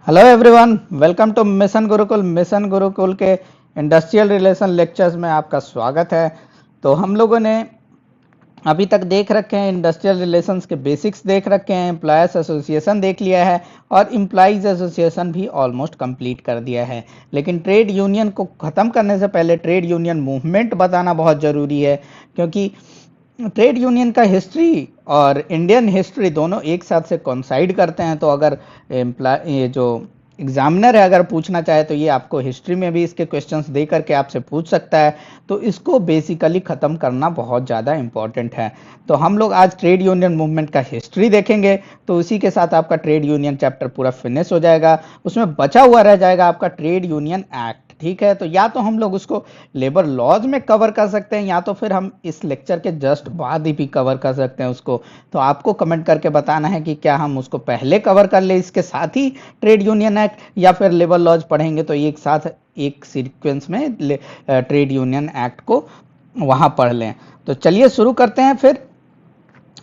Hello everyone, welcome to mission Gurukul के industrial relation lectures में आपका स्वागत है। तो हम लोगों ने अभी तक देख रखे हैं, इंडस्ट्रियल रिलेशंस के बेसिक्स देख रखे हैं, एम्प्लॉयर्स एसोसिएशन देख लिया है और एम्प्लॉइज एसोसिएशन भी ऑलमोस्ट कंप्लीट कर दिया है। लेकिन ट्रेड यूनियन को ख़त्म करने से पहले ट्रेड यूनियन मूवमेंट बताना बहुत ज़रूरी है, क्योंकि ट्रेड यूनियन का हिस्ट्री और इंडियन हिस्ट्री दोनों एक साथ से कोइंसाइड करते हैं। तो अगर ये जो एग्जामिनर है अगर पूछना चाहे तो ये आपको हिस्ट्री में भी इसके क्वेश्चंस दे करके आपसे पूछ सकता है। तो इसको बेसिकली ख़त्म करना बहुत ज़्यादा इम्पॉर्टेंट है। तो हम लोग आज ट्रेड यूनियन मूवमेंट का हिस्ट्री देखेंगे, तो उसी के साथ आपका ट्रेड यूनियन चैप्टर पूरा फिनिश हो जाएगा। उसमें बचा हुआ रह जाएगा आपका ट्रेड यूनियन एक्ट। ठीक है, तो या तो हम लोग उसको लेबर लॉज में कवर कर सकते हैं या तो फिर हम इस लेक्चर के जस्ट बाद ही भी कवर कर सकते हैं उसको। तो आपको कमेंट करके बताना है कि क्या हम उसको पहले कवर कर ले इसके साथ ही ट्रेड यूनियन एक्ट, या फिर लेबर लॉज पढ़ेंगे तो एक साथ एक सीक्वेंस में ट्रेड यूनियन एक्ट को वहां पढ़ लें। तो चलिए शुरू करते हैं फिर।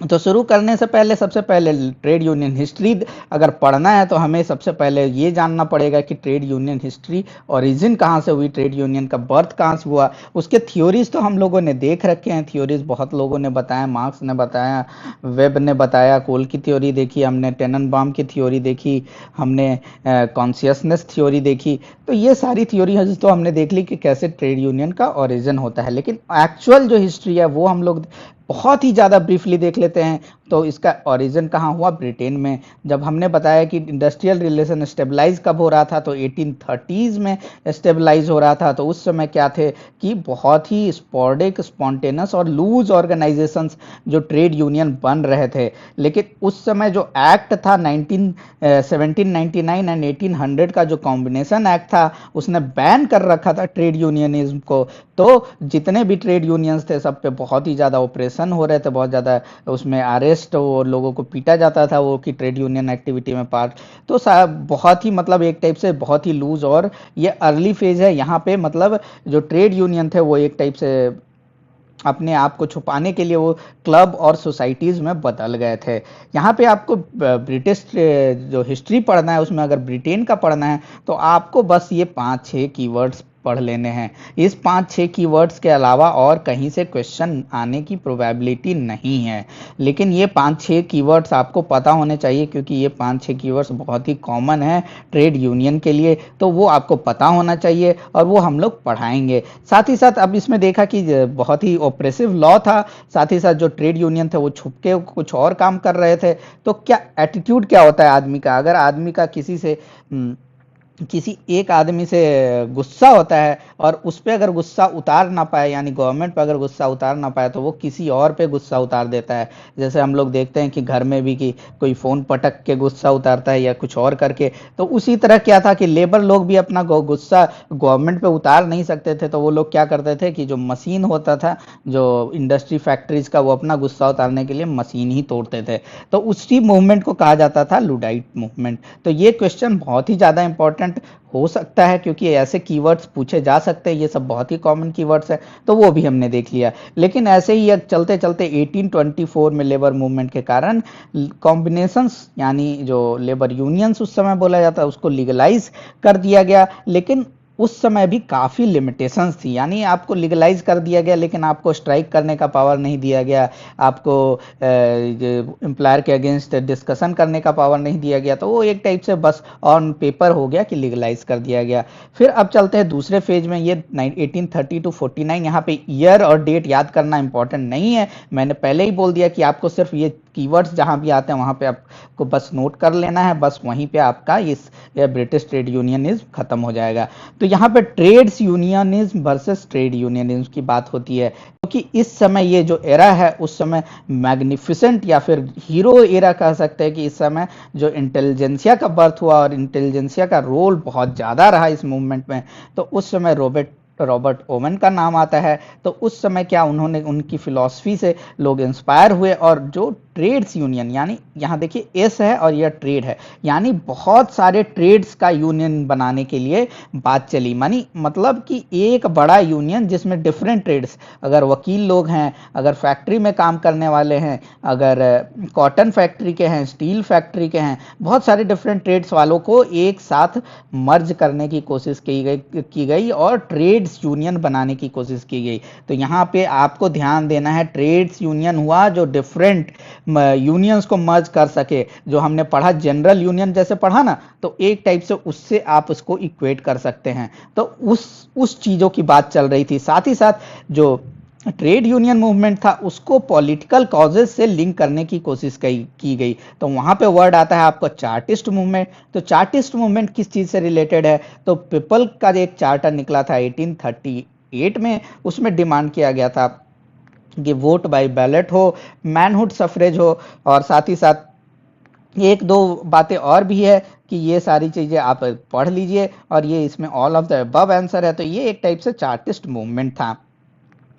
तो शुरू करने से पहले सबसे पहले ट्रेड यूनियन हिस्ट्री अगर पढ़ना है तो हमें सबसे पहले ये जानना पड़ेगा कि ट्रेड यूनियन हिस्ट्री ओरिजिन कहाँ से हुई, ट्रेड यूनियन का बर्थ कहाँ से हुआ। उसके थ्योरीज तो हम लोगों ने देख रखे हैं, थ्योरीज बहुत लोगों ने बताया, मार्क्स ने बताया, वेब ने बताया, कोल की थ्योरी देखी हमने, टेननबाम की थ्योरी देखी हमने, कॉन्शियसनेस थ्योरी देखी। तो ये सारी थ्योरी तो हमने देख ली कि कैसे ट्रेड यूनियन का ओरिजिन होता है। लेकिन एक्चुअल जो हिस्ट्री है वो हम लोग बहुत ही ज़्यादा ब्रीफली देख लेते हैं। तो इसका ओरिजिन कहाँ हुआ? ब्रिटेन में। जब हमने बताया कि इंडस्ट्रियल रिलेशन स्टेबलाइज कब हो रहा था तो 1830s में स्टेबलाइज हो रहा था। तो उस समय क्या थे कि बहुत ही स्पॉर्डिक, स्पॉन्टेनस और लूज ऑर्गेनाइजेशंस जो ट्रेड यूनियन बन रहे थे। लेकिन उस समय जो एक्ट था 1799 एंड 1800 का जो कॉम्बिनेशन एक्ट था उसने बैन कर रखा था ट्रेड यूनियनिज्म को। तो जितने भी ट्रेड यूनियंस थे सब पे बहुत ही ज़्यादा ऑपरेशन हो रहे थे, बहुत ज़्यादा उसमें अरेस्ट और लोगों को पीटा जाता था वो कि ट्रेड यूनियन एक्टिविटी में पार्ट। तो बहुत ही मतलब एक टाइप से बहुत ही लूज, और ये अर्ली फेज है यहाँ पे। मतलब जो ट्रेड यूनियन थे वो एक टाइप से अपने आप को छुपाने के लिए वो क्लब और सोसाइटीज़ में बदल गए थे। यहाँ पे आपको ब्रिटिश जो हिस्ट्री पढ़ना है उसमें अगर ब्रिटेन का पढ़ना है तो आपको बस ये 5-6 कीवर्ड्स पढ़ लेने हैं। इस 5-6 कीवर्ड्स के अलावा और कहीं से क्वेश्चन आने की प्रोबेबिलिटी नहीं है। लेकिन ये 5-6 कीवर्ड्स आपको पता होने चाहिए, क्योंकि ये 5-6 कीवर्ड्स बहुत ही कॉमन है ट्रेड यूनियन के लिए। तो वो आपको पता होना चाहिए और वो हम लोग पढ़ाएंगे। साथ ही साथ अब इसमें देखा कि बहुत ही ऑपरेसिव लॉ था, साथ ही साथ जो ट्रेड यूनियन थे वो छुप के कुछ और काम कर रहे थे। तो क्या एटीट्यूड क्या होता है आदमी का? अगर आदमी का किसी एक आदमी से गुस्सा होता है और उस पर अगर गुस्सा उतार ना पाए, यानी गवर्नमेंट पर अगर गुस्सा उतार ना पाए, तो वो किसी और पे गुस्सा उतार देता है। जैसे हम लोग देखते हैं कि घर में भी कि कोई फ़ोन पटक के गुस्सा उतारता है या कुछ और करके। तो उसी तरह क्या था कि लेबर लोग भी अपना गुस्सा गवर्नमेंट पे उतार नहीं सकते थे। तो वो लोग क्या करते थे कि जो मशीन होता था, जो इंडस्ट्री फैक्ट्रीज का, वो अपना गुस्सा उतारने के लिए मशीन ही तोड़ते थे। तो उसी मूवमेंट को कहा जाता था लुडाइट मूवमेंट। तो ये क्वेश्चन बहुत ही ज़्यादा इंपॉर्टेंट हो सकता है, क्योंकि ऐसे कीवर्ड्स पूछे जा सकते हैं, ये सब बहुत ही कॉमन कीवर्ड्स है। तो वो भी हमने देख लिया। लेकिन ऐसे ही चलते चलते 1824 में लेबर मूवमेंट के कारण कॉम्बिनेशंस, यानी जो लेबर यूनियंस उस समय बोला जाता है, उसको लीगलाइज कर दिया गया। लेकिन उस समय भी काफ़ी लिमिटेशंस थी, यानी आपको लीगलाइज कर दिया गया लेकिन आपको स्ट्राइक करने का पावर नहीं दिया गया, आपको एम्प्लॉयर के अगेंस्ट डिस्कशन करने का पावर नहीं दिया गया। तो वो एक टाइप से बस ऑन पेपर हो गया कि लीगलाइज कर दिया गया। फिर अब चलते हैं दूसरे फेज में, ये 1830 to 49। यहाँ पे ईयर और डेट याद करना इंपॉर्टेंट नहीं है, मैंने पहले ही बोल दिया कि आपको सिर्फ ये कीवर्ड्स जहाँ भी आते हैं वहाँ पे आपको बस नोट कर लेना है, बस वहीं पे आपका इस ब्रिटिश ट्रेड यूनियनिज्म खत्म हो जाएगा। तो यहाँ पे trades unionism versus trade unionism की बात होती है, क्योंकि इस समय ये जो एरा है उस समय मैग्निफिसेंट या फिर हीरो एरा कह सकते हैं कि इस समय जो इंटेलिजेंसिया का बर्थ हुआ और इंटेलिजेंसिया का रोल बहुत ज़्यादा रहा इस मूवमेंट में। तो उस समय रॉबर्ट ओवन का नाम आता है। तो उस समय क्या उन्होंने, उनकी फिलॉसफी से लोग इंस्पायर हुए और जो ट्रेड्स यूनियन, यानी यहाँ देखिए एस है और यह ट्रेड है, यानी बहुत सारे ट्रेड्स का यूनियन बनाने के लिए बात चली। मानी मतलब कि एक बड़ा यूनियन जिसमें डिफरेंट ट्रेड्स, अगर वकील लोग हैं, अगर फैक्ट्री में काम करने वाले हैं, अगर कॉटन फैक्ट्री के हैं, स्टील फैक्ट्री के हैं, बहुत सारे डिफरेंट ट्रेड्स वालों को एक साथ मर्ज करने की कोशिश की गई और ट्रेड्स यूनियन बनाने की कोशिश की गई। तो यहाँ पे आपको ध्यान देना है, ट्रेड्स यूनियन हुआ जो डिफरेंट यूनियंस को मर्ज कर सके। जो हमने पढ़ा जनरल यूनियन जैसे पढ़ा ना, तो एक टाइप से उससे आप उसको इक्वेट कर सकते हैं। तो उस चीजों की बात चल रही थी। साथ ही साथ जो ट्रेड यूनियन मूवमेंट था उसको पॉलिटिकल कॉजेज से लिंक करने की कोशिश की गई। तो वहां पे वर्ड आता है आपको चार्टिस्ट मूवमेंट। तो चार्टिस्ट मूवमेंट किस चीज से रिलेटेड है? तो पीपल का एक चार्टर निकला था 1838 में, उसमें डिमांड किया गया था कि वोट बाय बैलेट हो, मैनहुड सफरेज हो, और साथ ही साथ एक दो बातें और भी है कि ये सारी चीजें आप पढ़ लीजिए, और ये इसमें all of the above answer है। तो ये एक टाइप से चार्टिस्ट मूवमेंट था,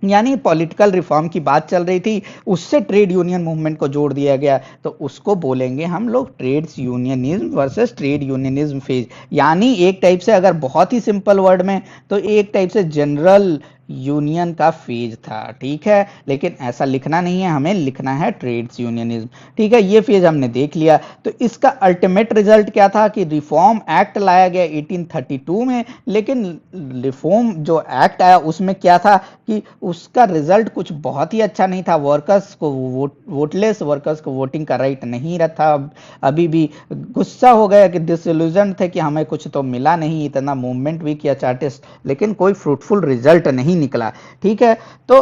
यानी पॉलिटिकल रिफॉर्म की बात चल रही थी, उससे ट्रेड यूनियन मूवमेंट को जोड़ दिया गया। तो उसको बोलेंगे हम लोग trades unionism versus trade unionism phase. यानी एक टाइप से अगर बहुत ही सिंपल वर्ड में, तो एक टाइप से जनरल यूनियन का फेज था, ठीक है। लेकिन ऐसा लिखना नहीं है, हमें लिखना है ट्रेड्स यूनियनिज्म, ठीक है। ये फेज हमने देख लिया। तो इसका अल्टीमेट रिजल्ट क्या था कि रिफॉर्म एक्ट लाया गया 1832 में। लेकिन रिफॉर्म जो एक्ट आया उसमें क्या था कि उसका रिजल्ट कुछ बहुत ही अच्छा नहीं था। वर्कर्स को वोटलेस वर्कर्स को वोटिंग का राइट नहीं रहा। अभी भी गुस्सा हो गया कि डिसइल्यूजन थे कि हमें कुछ तो मिला नहीं। इतना मूवमेंट भी किया चार्टिस्ट, लेकिन कोई फ्रूटफुल रिजल्ट नहीं निकला, ठीक है। तो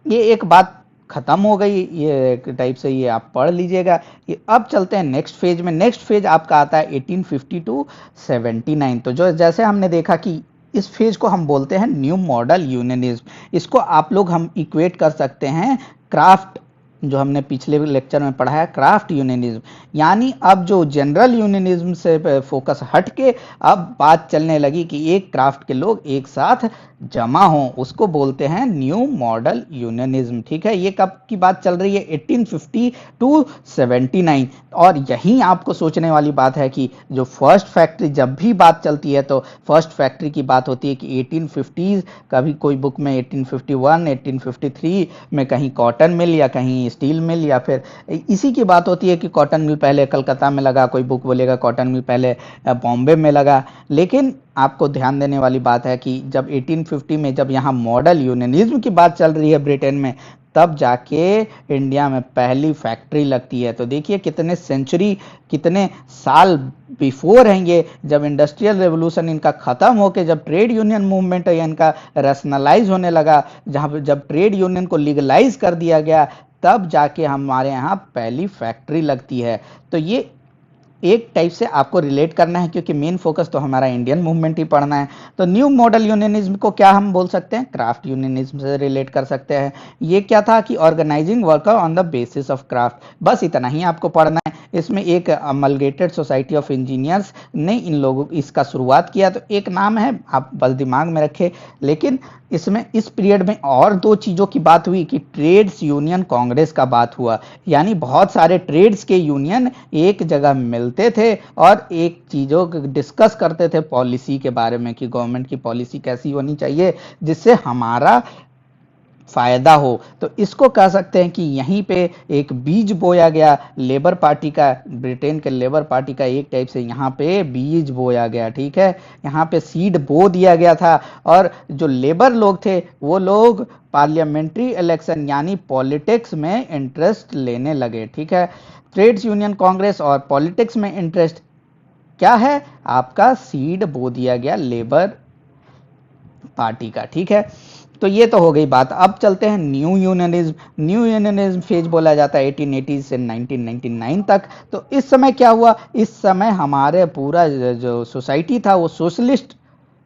ये एक बात खत्म हो गई, ये एक टाइप से ये आप पढ़ लीजिएगा। ये अब चलते हैं नेक्स्ट फेज में। नेक्स्ट फेज आपका आता है 1850 टू 79। तो जो जैसे हमने देखा कि इस फेज को हम बोलते हैं न्यू मॉडल यूनियनिज्म। इसको आप लोग हम इक्वेट कर सकते हैं क्राफ्ट, जो हमने पिछले लेक्चर में पढ़ा है, क्राफ्ट यूनियनिज्म। यानी अब जो जनरल यूनियनिज्म से फोकस हट के अब बात चलने लगी कि एक क्राफ्ट के लोग एक साथ जमा हों, उसको बोलते हैं न्यू मॉडल यूनियनिज्म, ठीक है। ये कब की बात चल रही है? 1850 टू 79। और यहीं आपको सोचने वाली बात है कि जो फर्स्ट फैक्ट्री, जब भी बात चलती है तो फर्स्ट फैक्ट्री की बात होती है कि 1850, कभी कोई बुक में 1851, 1853 में कहीं कॉटन मिल या कहीं स्टील मिल, या फिर इसी की बात होती है कि कॉटन मिल पहले कलकत्ता में लगा, कोई बुक बोलेगा कॉटन मिल पहले बॉम्बे में लगा। लेकिन आपको ध्यान देने वाली बात है कि जब 1850 में जब यहाँ मॉडल यूनियनिज्म की बात चल रही है ब्रिटेन में, तब जाके इंडिया में पहली फैक्ट्री लगती है। तो देखिए कितने सेंचुरी, कितने साल बिफोर हैं ये, जब इंडस्ट्रियल रेवोल्यूशन इनका खत्म होकर जब ट्रेड यूनियन मूवमेंट है इनका रैशनलाइज होने लगा, जहाँ जब ट्रेड यूनियन को लीगलाइज कर दिया गया, तब जाके हमारे यहाँ पहली फैक्ट्री लगती है। तो ये एक टाइप से आपको रिलेट करना है, क्योंकि मेन फोकस तो हमारा इंडियन मूवमेंट ही पढ़ना है। तो न्यू मॉडल यूनियनिज्म को क्या हम बोल सकते हैं? क्राफ्ट यूनियनिज्म से रिलेट कर सकते हैं। ये क्या था कि organizing worker on the basis of craft, बस इतना ही आपको पढ़ना है। इसमें एक अमलगेटेड सोसाइटी ऑफ इंजीनियर्स ने इन लोगों इसका शुरुआत किया। तो एक नाम है, आप बस दिमाग में रखें। लेकिन इसमें इस पीरियड में और दो चीज़ों की बात हुई कि ट्रेड्स यूनियन कांग्रेस का बात हुआ, यानी बहुत सारे ट्रेड्स के यूनियन एक जगह मिलते थे और एक चीज़ों को डिस्कस करते थे पॉलिसी के बारे में कि गवर्नमेंट की पॉलिसी कैसी होनी चाहिए जिससे हमारा फायदा हो। तो इसको कह सकते हैं कि यहीं पे एक बीज बोया गया लेबर पार्टी का, ब्रिटेन के लेबर पार्टी का एक टाइप से यहाँ पे बीज बोया गया, ठीक है। यहाँ पे सीड बो दिया गया था, और जो लेबर लोग थे वो लोग पार्लियामेंट्री इलेक्शन यानी पॉलिटिक्स में इंटरेस्ट लेने लगे, ठीक है। ट्रेड्स यूनियन कांग्रेस और पॉलिटिक्स में इंटरेस्ट क्या है? आपका सीड बो दिया गया लेबर पार्टी का, ठीक है। तो ये तो हो गई बात। अब चलते हैं new unionism. New unionism phase बोला जाता है 1880 से 1999 तक। तो इस समय क्या हुआ? इस समय हमारे पूरा जो सोसाइटी था वो सोशलिस्ट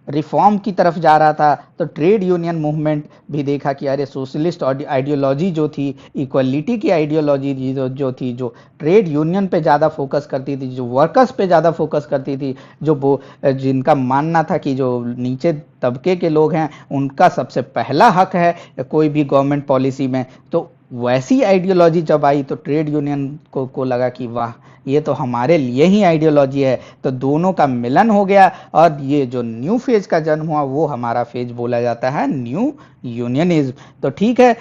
रिफॉर्म की तरफ जा रहा था। तो ट्रेड यूनियन मूवमेंट भी देखा कि अरे सोशलिस्ट आइडियोलॉजी जो थी, इक्वलिटी की आइडियोलॉजी जो थी, जो ट्रेड यूनियन पे ज़्यादा फोकस करती थी, जो वर्कर्स पे ज़्यादा फोकस करती थी, जिनका मानना था कि जो नीचे तबके के लोग हैं उनका सबसे पहला हक है कोई भी गवर्नमेंट पॉलिसी में, तो वैसी आइडियोलॉजी जब आई तो ट्रेड यूनियन को लगा कि वाह, ये तो हमारे लिए ही आइडियोलॉजी है। तो दोनों का मिलन हो गया और ये जो न्यू फेज का जन्म हुआ वो हमारा फेज बोला जाता है न्यू यूनियनिज्म। तो ठीक है,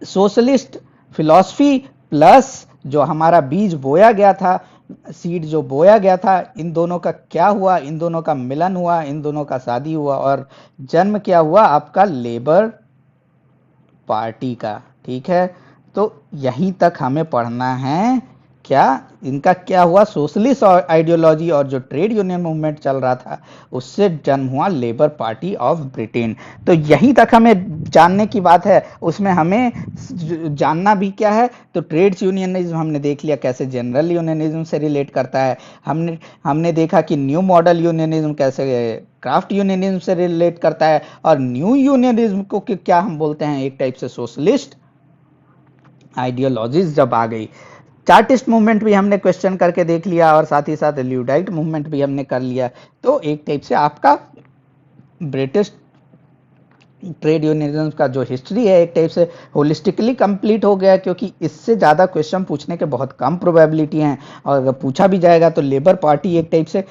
सोशलिस्ट फिलॉसफी प्लस जो हमारा बीज बोया गया था, सीड जो बोया गया था, इन दोनों का क्या हुआ, इन दोनों का मिलन हुआ, इन दोनों का शादी हुआ और जन्म क्या हुआ आपका, लेबर पार्टी का। ठीक है, तो यहीं तक हमें पढ़ना है। क्या इनका क्या हुआ, सोशलिस्ट आइडियोलॉजी और जो ट्रेड यूनियन मूवमेंट चल रहा था उससे जन्म हुआ लेबर पार्टी ऑफ ब्रिटेन। तो यहीं तक हमें जानने की बात है। उसमें हमें जानना भी क्या है, तो ट्रेड्स यूनियनिज्म हमने देख लिया कैसे जनरल यूनियनिज्म से रिलेट करता है। हमने देखा कि न्यू मॉडल यूनियनिज्म कैसे क्राफ्ट यूनियनिज्म से रिलेट करता है। और न्यू यूनियनिज्म को क्या हम बोलते हैं, एक टाइप से सोशलिस्ट आइडियोलॉजीज जब आ गई। चार्टिस्ट मूवमेंट भी हमने क्वेश्चन करके देख लिया और साथ ही साथ ल्यूडाइट मूवमेंट भी हमने कर लिया। तो एक टाइप से आपका ब्रिटिश ट्रेड यूनियनिज्म का जो हिस्ट्री है एक टाइप से होलिस्टिकली कंप्लीट हो गया, क्योंकि इससे ज़्यादा क्वेश्चन पूछने के बहुत कम प्रोबेबिलिटी हैं। और अगर पूछा भी जाएगा तो लेबर पार्टी एक टाइप से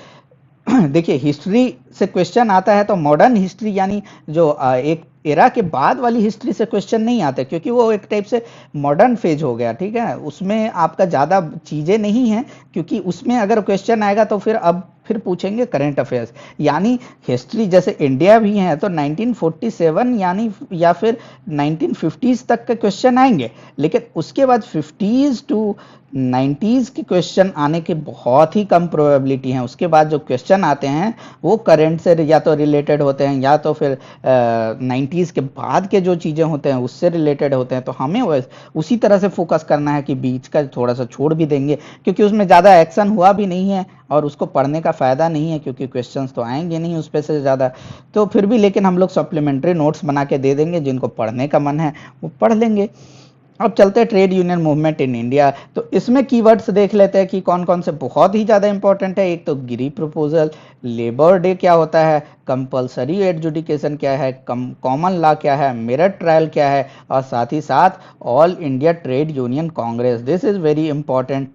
देखिए, हिस्ट्री से क्वेश्चन आता है तो मॉडर्न हिस्ट्री यानी जो एक एरा के बाद वाली हिस्ट्री से क्वेश्चन नहीं आते, क्योंकि वो एक टाइप से मॉडर्न फेज हो गया। ठीक है, उसमें आपका ज़्यादा चीज़ें नहीं हैं, क्योंकि उसमें अगर क्वेश्चन आएगा तो फिर पूछेंगे करंट अफेयर्स। यानी हिस्ट्री जैसे इंडिया भी है तो 1947 यानी या फिर 1950s तक के क्वेश्चन आएंगे, लेकिन उसके बाद 50s टू 90s के क्वेश्चन आने के बहुत ही कम प्रोबेबिलिटी हैं। उसके बाद जो क्वेश्चन आते हैं वो करंट से या तो रिलेटेड होते हैं या तो फिर 90s के बाद के जो चीज़ें होते हैं उससे रिलेटेड होते हैं। तो हमें उसी तरह से फोकस करना है कि बीच का थोड़ा सा छोड़ भी देंगे, क्योंकि उसमें ज़्यादा एक्शन हुआ भी नहीं है और उसको पढ़ने का फ़ायदा नहीं है, क्योंकि क्वेश्चंस तो आएंगे नहीं उस पर से ज़्यादा। तो फिर भी लेकिन हम लोग सप्लीमेंट्री नोट्स बना के दे देंगे, जिनको पढ़ने का मन है वो पढ़ लेंगे। अब चलते हैं trade union movement in India. तो इसमें कीवर्ड्स देख लेते हैं कि कौन कौन से बहुत ही ज़्यादा इंपॉर्टेंट है। एक तो गिरी प्रपोजल, लेबर डे क्या होता है, कंपलसरी एडजुडिकेशन क्या है, कॉमन लॉ क्या है, मेरिट ट्रायल क्या है, और साथ ही साथ all India trade Union Congress. This is very important,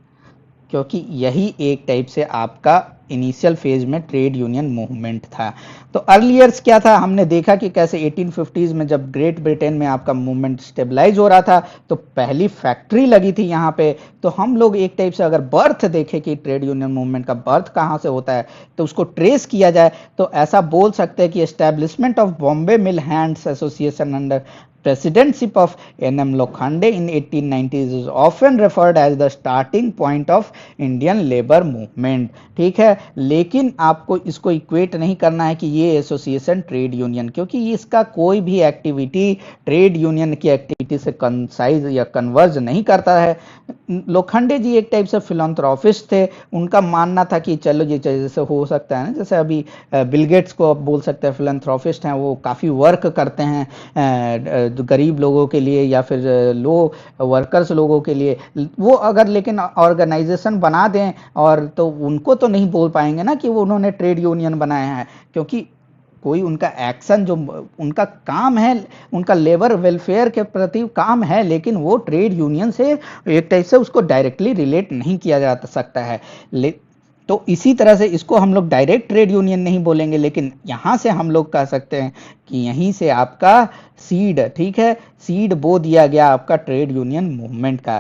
क्योंकि यही एक टाइप से आपका इनिशियल फेज में ट्रेड यूनियन मूवमेंट था। तो अर्लियर्स क्या था, हमने देखा कि कैसे 1850s में जब ग्रेट ब्रिटेन में आपका मूवमेंट स्टेबलाइज हो रहा था तो पहली फैक्ट्री लगी थी यहाँ पे। तो हम लोग एक टाइप से अगर बर्थ देखें कि ट्रेड यूनियन मूवमेंट का बर्थ कहाँ से होता है तो उसको ट्रेस किया जाए तो ऐसा बोल सकते हैं कि establishment of Bombay mill hands association under presidencyship of N.M. Lokhande in 1890s is often referred as the starting point of Indian labor movement। ठीक है, लेकिन आपको इसको इक्वेट नहीं करना है कि ये एसोसिएशन ट्रेड यूनियन, क्योंकि इसका कोई भी एक्टिविटी ट्रेड यूनियन की एक्टिविटी से कंसाइज या कन्वर्ज नहीं करता है। लोखंडे जी एक टाइप से फिलंथ्रोपिस्ट थे। उनका मानना था कि चलो ये जैसे हो सकता है ना, जैसे अभी बिल गेट्स को आप बोल सकते हैं फिलंथ्रोपिस्ट हैं, वो काफ़ी वर्क करते हैं गरीब लोगों के लिए या फिर लो वर्कर्स लोगों के लिए। वो अगर लेकिन ऑर्गेनाइजेशन बना दें और तो उनको तो नहीं बोल पाएंगे ना कि वो उन्होंने ट्रेड यूनियन बनाया है, क्योंकि कोई उनका एक्शन जो उनका काम है, उनका लेबर वेलफेयर के प्रति काम है, लेकिन वो ट्रेड यूनियन से एक टाइप से उसको डायरेक्टली रिलेट नहीं किया जा सकता है। तो इसी तरह से इसको हम लोग डायरेक्ट ट्रेड यूनियन नहीं बोलेंगे, लेकिन यहाँ से हम लोग कह सकते हैं कि यहीं से आपका सीड, ठीक है, सीड बो दिया गया आपका ट्रेड यूनियन मूवमेंट का।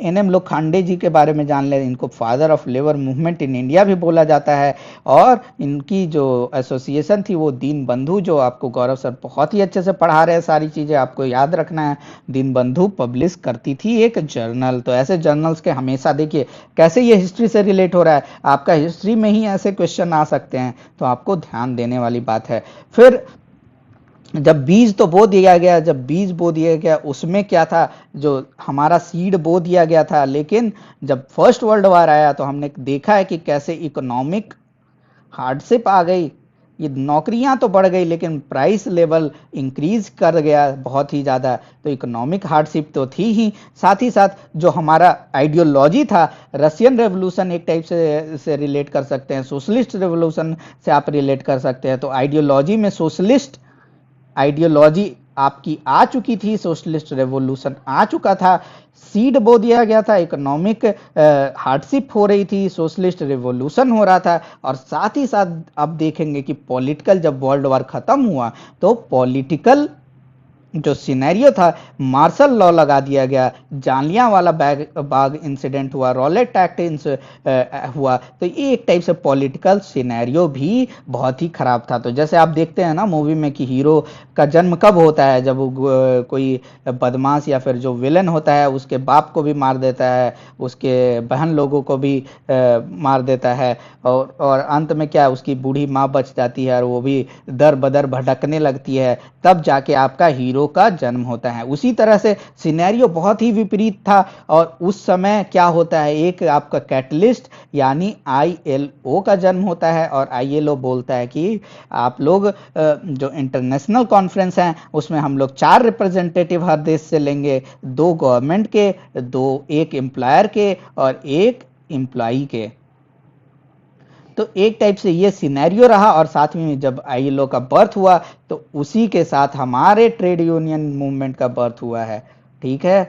एनएम लोखंडे जी के बारे में जान लें, इनको father of labour movement in India भी बोला जाता है। और इनकी जो एसोसिएशन थी वो दीन बंधु, जो आपको गौरव सर बहुत ही अच्छे से पढ़ा रहे हैं, सारी चीज़ें आपको याद रखना है। दीन बंधु पब्लिश करती थी एक जर्नल। तो ऐसे जर्नल्स के हमेशा देखिए कैसे ये हिस्ट्री से रिलेट हो रहा है, आपका हिस्ट्री में ही ऐसे क्वेश्चन आ सकते हैं, तो आपको ध्यान देने वाली बात है। फिर जब बीज तो बो दिया गया, जब बीज बो दिया गया उसमें क्या था, जो हमारा सीड बो दिया गया था, लेकिन जब फर्स्ट वर्ल्ड वार आया तो हमने देखा है कि कैसे इकोनॉमिक हार्डशिप आ गई। ये नौकरियां तो बढ़ गई लेकिन प्राइस लेवल इंक्रीज कर गया बहुत ही ज़्यादा। तो इकोनॉमिक हार्डशिप तो थी ही, साथ ही साथ जो हमारा आइडियोलॉजी था, रशियन रेवोल्यूशन एक टाइप से रिलेट कर सकते हैं, सोशलिस्ट रेवोल्यूशन से आप रिलेट कर सकते हैं। तो आइडियोलॉजी में सोशलिस्ट आइडियोलॉजी आपकी आ चुकी थी, सोशलिस्ट रेवोल्यूशन आ चुका था, सीड बो दिया गया था, इकोनॉमिक हार्डशिप हो रही थी, सोशलिस्ट रिवॉल्यूशन हो रहा था। और साथ ही साथ अब देखेंगे कि पॉलिटिकल, जब वर्ल्ड वॉर खत्म हुआ तो पॉलिटिकल जो सिनेरियो था, मार्शल लॉ लगा दिया गया, जालियांवाला बाग इंसिडेंट हुआ, रॉलेट एक्ट हुआ। तो ये एक टाइप से पॉलिटिकल सिनेरियो भी बहुत ही खराब था। तो जैसे आप देखते हैं ना मूवी में कि हीरो का जन्म कब होता है, जब वो कोई बदमाश या फिर जो विलन होता है उसके बाप को भी मार देता है, उसके बहन लोगों को भी मार देता है, और अंत में क्या, उसकी बूढ़ी माँ बच जाती है और वो भी दर बदर भटकने लगती है, तब जाके आपका हीरो का जन्म होता है। उसी तरह से सिनेरियो बहुत ही विपरीत था। और उस समय क्या होता है, एक आपका कैटलिस्ट यानी आईएलओ का जन्म होता है, और आईएलओ बोलता है कि आप लोग जो इंटरनेशनल कॉन्फ्रेंस है उसमें हम लोग 4 रिप्रेजेंटेटिव हर देश से लेंगे, 2 गवर्नमेंट के, 2 एक एम्प्लॉयर के और एक एम्प्लॉई के। तो एक टाइप से ये सिनेरियो रहा। और साथ में जब आईएलओ का बर्थ हुआ तो उसी के साथ हमारे ट्रेड यूनियन मूवमेंट का बर्थ हुआ है। ठीक है,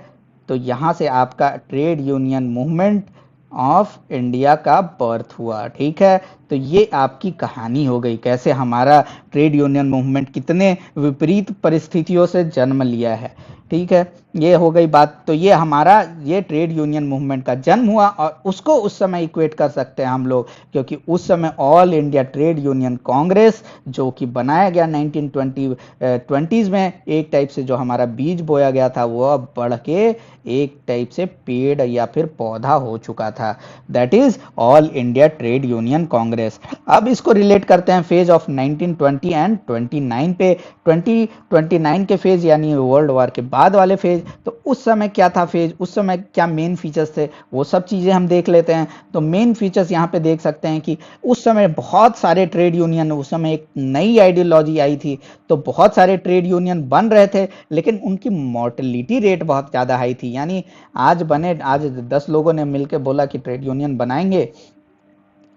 तो यहाँ से आपका trade union movement of India का बर्थ हुआ। ठीक है, तो ये आपकी कहानी हो गई, कैसे हमारा ट्रेड यूनियन मूवमेंट कितने विपरीत परिस्थितियों से जन्म लिया है। ठीक है, ये हो गई बात। तो ये हमारा ये ट्रेड यूनियन मूवमेंट का जन्म हुआ, और उसको उस समय इक्वेट कर सकते हैं हम लोग, क्योंकि उस समय all India trade Union Congress जो कि बनाया गया 1920 में, एक टाइप से जो हमारा बीज बोया गया था वो अब बढ़ के एक टाइप से पेड़ या फिर पौधा हो चुका था, that is all India trade Union Congress. अब इसको रिलेट करते हैं फेज ऑफ 1920 एंड 29 पे। 2029 के फेज यानी वर्ल्ड वॉर के बाद वाले फेज। तो उस समय क्या था फेज, उस समय क्या मेन फीचर्स थे, वो सब चीजें हम देख लेते हैं। तो मेन फीचर्स यहाँ पे देख सकते हैं कि उस समय बहुत सारे ट्रेड यूनियन, उस समय एक नई आइडियोलॉजी आई थी, तो बहुत सारे ट्रेड यूनियन बन रहे थे, लेकिन उनकी मोर्टेलिटी रेट बहुत ज़्यादा हाई थी। यानी आज 10 लोगों ने मिलकर बोला कि ट्रेड यूनियन बनाएंगे,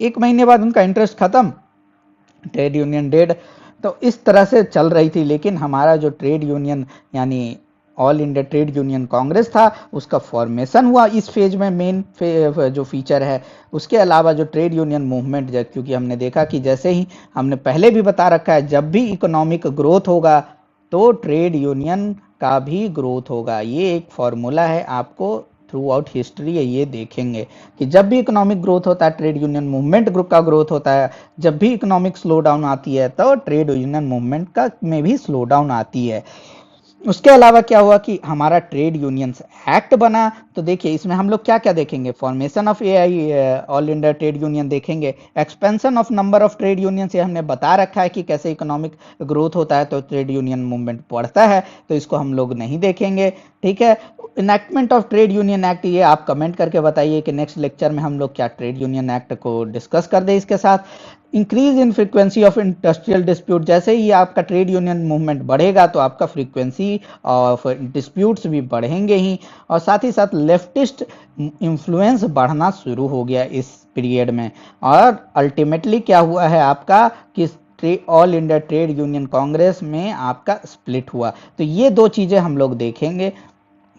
1 महीने बाद उनका इंटरेस्ट खत्म, ट्रेड यूनियन डेड। तो इस तरह से चल रही थी। लेकिन हमारा जो ट्रेड यूनियन यानी all India trade Union Congress था, उसका फॉर्मेशन हुआ इस फेज में, जो फीचर है। उसके अलावा जो ट्रेड यूनियन मूवमेंट, क्योंकि हमने देखा कि जैसे ही हमने पहले भी बता रखा है, जब भी इकोनॉमिक ग्रोथ होगा तो ट्रेड यूनियन का भी ग्रोथ होगा। ये एक फॉर्मूला है, आपको थ्रू आउट हिस्ट्री ये देखेंगे कि जब भी इकोनॉमिक ग्रोथ होता है ट्रेड यूनियन मूवमेंट ग्रुप का ग्रोथ होता है, जब भी इकोनॉमिक स्लो डाउन आती है तो ट्रेड यूनियन मूवमेंट का में भी स्लो डाउन आती है। उसके अलावा क्या हुआ कि हमारा ट्रेड यूनियंस एक्ट बना। तो देखिए इसमें हम लोग क्या क्या देखेंगे, formation of AI all India trade union देखेंगे, expansion of number of trade union से हमने बता रखा है कि कैसे इकोनॉमिक ग्रोथ होता है तो ट्रेड यूनियन मूवमेंट बढ़ता है, तो इसको हम लोग नहीं देखेंगे। ठीक है, enactment of trade union act, ये आप कमेंट करके बताइए कि नेक्स्ट लेक्चर में हम लोग क्या ट्रेड यूनियन एक्ट को डिस्कस कर दें इसके साथ। Increase in frequency of industrial dispute, जैसे ही आपका ट्रेड यूनियन मूवमेंट बढ़ेगा तो आपका फ्रीक्वेंसी ऑफ डिस्प्यूट्स भी बढ़ेंगे ही। और साथ ही साथ लेफ्टिस्ट इन्फ्लुएंस बढ़ना शुरू हो गया इस पीरियड में। और अल्टीमेटली क्या हुआ है आपका कि all India trade Union Congress में आपका स्प्लिट हुआ। तो ये 2 चीजें हम लोग देखेंगे,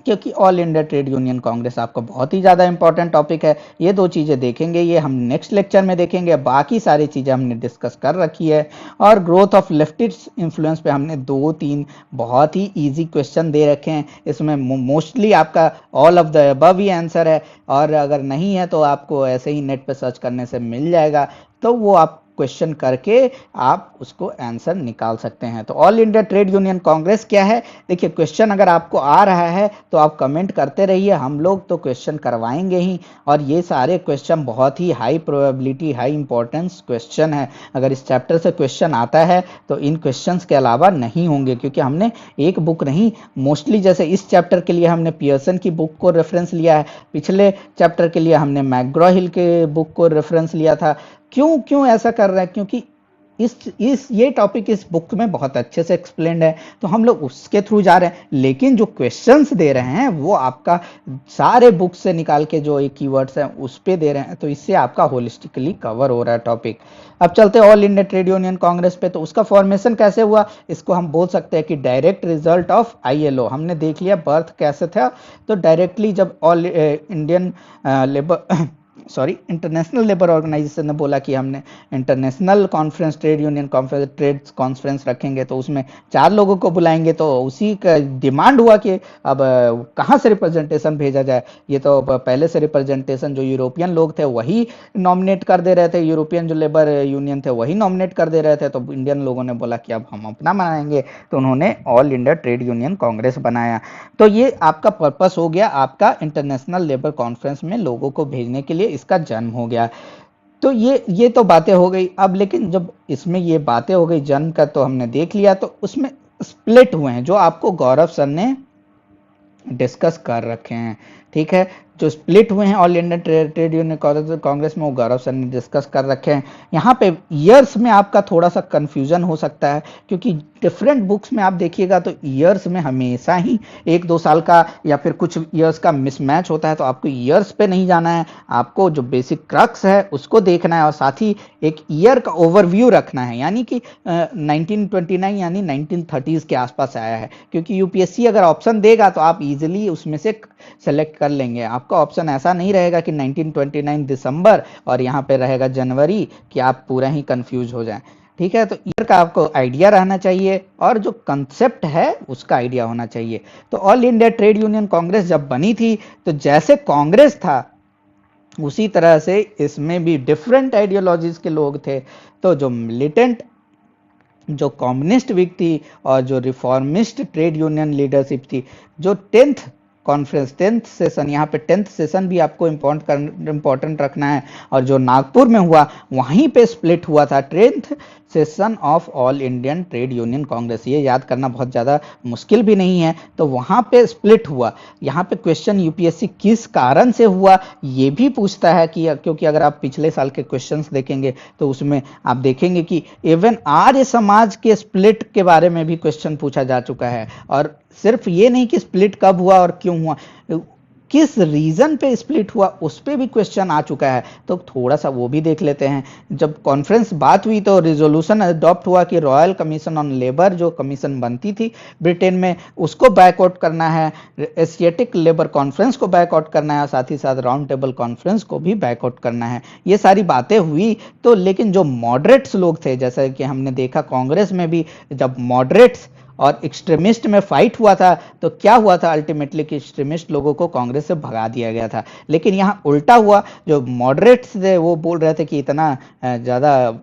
क्योंकि all India trade Union Congress आपका बहुत ही ज़्यादा इंपॉर्टेंट टॉपिक है। ये 2 चीज़ें देखेंगे, ये हम नेक्स्ट लेक्चर में देखेंगे। बाकी सारी चीज़ें हमने डिस्कस कर रखी है। और ग्रोथ ऑफ लेफ्टिस्ट इन्फ्लुएंस पे हमने 2-3 बहुत ही इजी क्वेश्चन दे रखे हैं। इसमें मोस्टली आपका all of the above he answer है, और अगर नहीं है तो आपको ऐसे ही नेट पे सर्च करने से मिल जाएगा, तो वो आप क्वेश्चन करके आप उसको आंसर निकाल सकते हैं। तो all India trade Union Congress क्या है, देखिए क्वेश्चन अगर आपको आ रहा है तो आप कमेंट करते रहिए, हम लोग तो क्वेश्चन करवाएंगे ही। और ये सारे क्वेश्चन बहुत ही high probability high importance question है। अगर इस चैप्टर से क्वेश्चन आता है तो इन क्वेश्चंस के अलावा नहीं होंगे, क्योंकि हमने एक बुक नहीं, मोस्टली जैसे इस चैप्टर के लिए हमने पियर्सन की बुक को रेफरेंस लिया है, पिछले चैप्टर के लिए हमने मैकग्रॉ हिल के बुक को रेफरेंस लिया था। क्यों ऐसा कर रहा है, क्योंकि इस ये टॉपिक इस बुक में बहुत अच्छे से एक्सप्लेन्ड है, तो हम लोग उसके थ्रू जा रहे हैं। लेकिन जो क्वेश्चंस दे रहे हैं वो आपका सारे बुक से निकाल के जो एक कीवर्ड्स हैं उस पे दे रहे हैं, तो इससे आपका होलिस्टिकली कवर हो रहा है टॉपिक। अब चलते हैं all India trade Union Congress पे। तो उसका फॉर्मेशन कैसे हुआ, इसको हम बोल सकते हैं कि डायरेक्ट रिजल्ट ऑफ आईएलओ। हमने देख लिया बर्थ कैसे था, तो डायरेक्टली जब all Indian labour sorry international labour organization ने बोला कि हमने international conference trade union conference trade conference रखेंगे, तो उसमें 4 लोगों को बुलाएंगे, तो उसी का डिमांड हुआ कि अब कहाँ से रिप्रेजेंटेशन भेजा जाए। ये तो पहले से रिप्रेजेंटेशन जो यूरोपियन लोग थे वही नॉमिनेट कर दे रहे थे, यूरोपियन जो लेबर यूनियन थे वही नॉमिनेट कर दे रहे थे, तो इंडियन लोगों ने बोला कि अब हम अपना बनाएंगे, तो उन्होंने all India trade Union Congress बनाया। तो ये आपका पर्पस हो गया, आपका इंटरनेशनल लेबर कॉन्फ्रेंस में लोगों को भेजने के लिए इसका जन्म हो गया। तो ये तो बातें हो गई। अब लेकिन जब इसमें ये बातें हो गई जन्म का, तो हमने देख लिया, तो उसमें स्प्लिट हुए हैं जो आपको गौरव सर ने डिस्कस कर रखे हैं। ठीक है, जो स्प्लिट हुए हैं all India trade Union Congress में, वो गौरव सर ने डिस्कस कर रखे हैं। यहाँ पे ईयर्स में आपका थोड़ा सा कंफ्यूजन हो सकता है, क्योंकि डिफरेंट बुक्स में आप देखिएगा तो ईयर्स में हमेशा ही 1-2 साल का या फिर कुछ ईयर्स का मिसमैच होता है। तो आपको ईयर्स पे नहीं जाना है, आपको जो बेसिक क्रक्स है उसको देखना है, और साथ ही एक ईयर का ओवरव्यू रखना है, यानी कि 1929 यानी 1930s के आसपास आया है, क्योंकि यूपीएससी अगर ऑप्शन देगा तो आप इजीली उसमें से सेलेक्ट कर लेंगे। आपका ऑप्शन ऐसा नहीं रहेगा कि 1929 दिसंबर और यहाँ पे रहेगा जनवरी, कि आप पूरा ही कंफ्यूज हो जाएं। ठीक है, तो ईयर का आपको आइडिया रहना चाहिए, और जो कंसेप्ट है उसका आइडिया होना चाहिए। तो all India trade Union Congress जब बनी थी, तो जैसे कांग्रेस था उसी तरह से इसमें भी डिफरेंट आइडियोलॉजीज के लोग थे। तो जो मिलिटेंट, जो कम्युनिस्ट विंग थी, और जो रिफॉर्मिस्ट ट्रेड यूनियन लीडरशिप थी, जो 10th कॉन्फ्रेंस 10th सेशन, यहाँ पे 10th सेशन भी आपको इम्पोर्टेंट रखना है, और जो नागपुर में हुआ वहीं पे स्प्लिट हुआ था 10th session of all Indian trade Union Congress. ये याद करना बहुत ज़्यादा मुश्किल भी नहीं है, तो वहाँ पे स्प्लिट हुआ। यहाँ पे क्वेश्चन यूपीएससी किस कारण से हुआ ये भी पूछता है, कि क्योंकि अगर आप पिछले साल के क्वेश्चंस देखेंगे तो उसमें आप देखेंगे कि इवन आर्य समाज के स्प्लिट के बारे में भी क्वेश्चन पूछा जा चुका है। और सिर्फ ये नहीं कि स्प्लिट कब हुआ और क्यों हुआ, किस रीजन पे स्प्लिट हुआ उस पे भी क्वेश्चन आ चुका है, तो थोड़ा सा वो भी देख लेते हैं। जब कॉन्फ्रेंस बात हुई तो रिजोल्यूशन अडॉप्ट हुआ कि रॉयल कमीशन ऑन लेबर, जो कमीशन बनती थी ब्रिटेन में, उसको बैकआउट करना है, एशियाटिक लेबर कॉन्फ्रेंस को बैकआउट करना है, साथ ही साथ राउंड टेबल कॉन्फ्रेंस को भी बैकआउट करना है। ये सारी बातें हुई, तो लेकिन जो मॉडरेट्स लोग थे, जैसा कि हमने देखा कांग्रेस में भी जब मॉडरेट्स और एक्सट्रीमिस्ट में फाइट हुआ था, तो क्या हुआ था अल्टीमेटली कि एक्सट्रीमिस्ट लोगों को कांग्रेस से भगा दिया गया था। लेकिन यहाँ उल्टा हुआ, जो मॉडरेट्स थे वो बोल रहे थे कि इतना ज़्यादा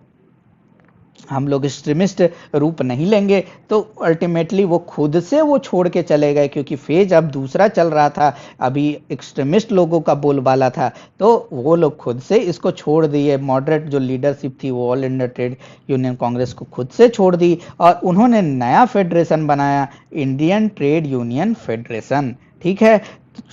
हम लोग एक्सट्रीमिस्ट रूप नहीं लेंगे, तो अल्टीमेटली वो खुद से वो छोड़ के चले गए, क्योंकि फेज अब दूसरा चल रहा था, अभी एक्सट्रीमिस्ट लोगों का बोलबाला था, तो वो लोग खुद से इसको छोड़ दिए। मॉडरेट जो लीडरशिप थी वो all India trade Union Congress को खुद से छोड़ दी, और उन्होंने नया फेडरेशन बनाया, इंडियन ट्रेड यूनियन फेडरेशन। ठीक है,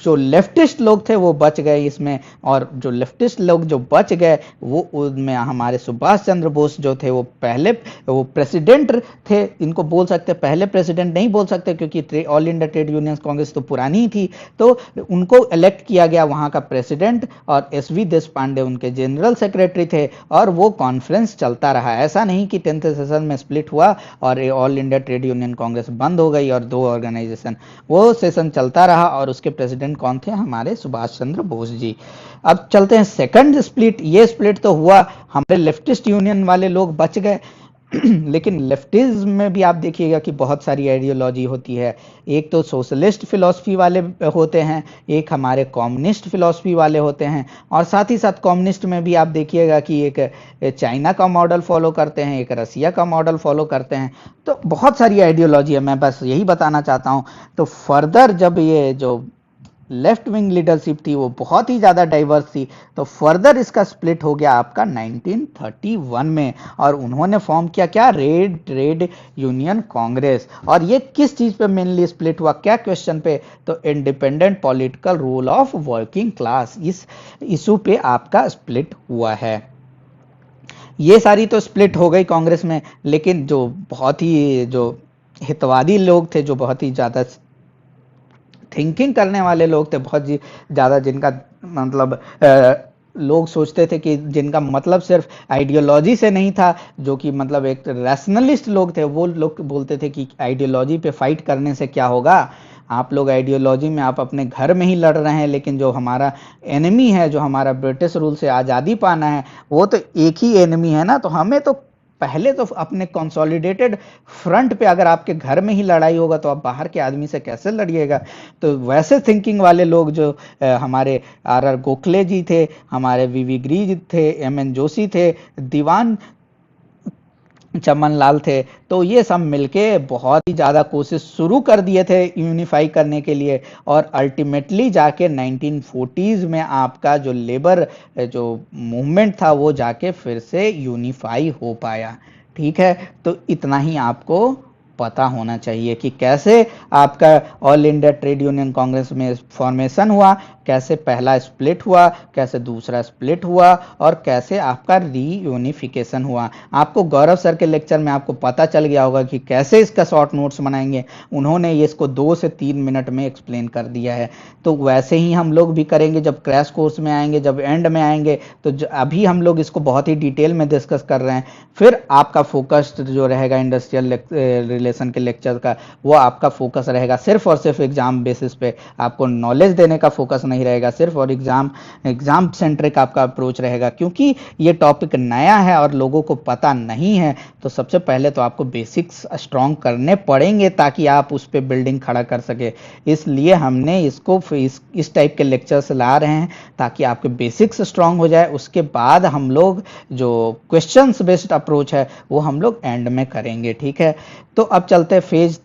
जो लेफ्टिस्ट लोग थे वो बच गए इसमें, और जो लेफ्टिस्ट लोग जो बच गए वो उनमें हमारे सुभाष चंद्र बोस जो थे वो प्रेसिडेंट थे। इनको बोल सकते, पहले प्रेसिडेंट नहीं बोल सकते क्योंकि all India trade Union Congress तो पुरानी ही थी, तो उनको इलेक्ट किया गया वहाँ का प्रेसिडेंट, और एसवी देशपांडे उनके जनरल सेक्रेटरी थे, और वो कॉन्फ्रेंस चलता रहा। ऐसा नहीं कि 10th सेशन में स्प्लिट हुआ और all India trade Union Congress बंद हो गई और 2 ऑर्गेनाइजेशन, वो सेशन चलता रहा, और उसके प्रेसिडेंट कौन थे, हमारे सुभाष चंद्र बोस जी। अब चलते हैं सेकंड स्प्लिट। ये स्प्लिट तो हुआ, हमारे लेफ्टिस्ट यूनियन वाले लोग बच गए लेकिन लेफ्टिज्म में भी आप देखिएगा कि बहुत सारी आइडियोलॉजी होती है। एक तो सोशलिस्ट फिलॉसफी वाले होते हैं, एक हमारे कम्युनिस्ट फिलॉसफी वाले होते हैं, और साथ ही साथ कम्युनिस्ट में भी आप देखिएगा कि एक चाइना का मॉडल फॉलो करते हैं, एक रसिया का मॉडल फॉलो करते हैं। तो बहुत सारी आइडियोलॉजी है, मैं बस यही बताना चाहता हूँ। तो फर्दर जब ये जो लेफ्ट विंग लीडरशिप थी वो बहुत ही ज़्यादा डाइवर्स थी, तो फर्दर इसका स्प्लिट हो गया आपका 1931 में, और उन्होंने फॉर्म किया क्या, रेड ट्रेड यूनियन कांग्रेस। और ये किस चीज़ पे मेनली स्प्लिट हुआ, क्या क्वेश्चन पे, तो independent political rule of working class, इस इशू पे आपका स्प्लिट हुआ है। ये सारी तो स्प्लिट हो गई कांग्रेस में, लेकिन जो बहुत ही जो हितवादी लोग थे, जो बहुत ही ज़्यादा थिंकिंग करने वाले लोग थे, बहुत ज़्यादा जिनका मतलब लोग सोचते थे कि जिनका मतलब सिर्फ आइडियोलॉजी से नहीं था, जो कि मतलब एक रैशनलिस्ट लोग थे, वो लोग बोलते थे कि आइडियोलॉजी पे फाइट करने से क्या होगा, आप लोग आइडियोलॉजी में आप अपने घर में ही लड़ रहे हैं, लेकिन जो हमारा एनिमी है, जो हमारा ब्रिटिश रूल से आज़ादी पाना है, वो तो एक ही एनिमी है ना, तो हमें तो पहले तो अपने कंसोलिडेटेड फ्रंट पे, अगर आपके घर में ही लड़ाई होगा तो आप बाहर के आदमी से कैसे लड़िएगा। तो वैसे थिंकिंग वाले लोग जो हमारे आर गोखले जी थे, हमारे वी गिरी थे, एम जोशी थे, दीवान चमन लाल थे, तो ये सब मिलके बहुत ही ज़्यादा कोशिश शुरू कर दिए थे यूनिफाई करने के लिए, और अल्टीमेटली जाके 1940s में आपका जो लेबर जो मूवमेंट था वो जाके फिर से यूनिफाई हो पाया। ठीक है, तो इतना ही आपको पता होना चाहिए कि कैसे आपका all India trade Union Congress में फॉर्मेशन हुआ, कैसे पहला स्प्लिट हुआ, कैसे दूसरा स्प्लिट हुआ, और कैसे आपका रीयूनिफिकेशन हुआ। आपको गौरव सर के लेक्चर में आपको पता चल गया होगा कि कैसे इसका शॉर्ट नोट्स बनाएंगे, उन्होंने ये इसको 2 से 3 मिनट में एक्सप्लेन कर दिया है। तो वैसे ही हम लोग भी करेंगे जब क्रैश कोर्स में आएंगे, जब एंड में आएंगे, तो अभी हम लोग इसको बहुत ही डिटेल में डिस्कस कर रहे हैं। फिर आपका फोकस जो रहेगा इंडस्ट्रियल रिलेशन के लेक्चर का, वो आपका फोकस रहेगा सिर्फ और सिर्फ एग्जाम बेसिस पे, आपको नॉलेज देने का फोकस नहीं रहेगा सिर्फ, और एग्जाम सेंट्रिक आपका अप्रोच रहेगा, क्योंकि ये टॉपिक नया है और लोगों को पता नहीं है। तो सबसे पहले तो आपको बेसिक्स स्ट्रॉन्ग करने पड़ेंगे ताकि आप उस पर बिल्डिंग खड़ा कर सके। इसलिए हमने इसको इस टाइप के लेक्चर्स ला रहे हैं ताकि आपके बेसिक्स स्ट्रॉन्ग हो जाए। उसके बाद हम लोग जो क्वेश्चंस बेस्ड अप्रोच है वो हम लोग एंड में करेंगे। ठीक है, तो अब चलते हैं फेज।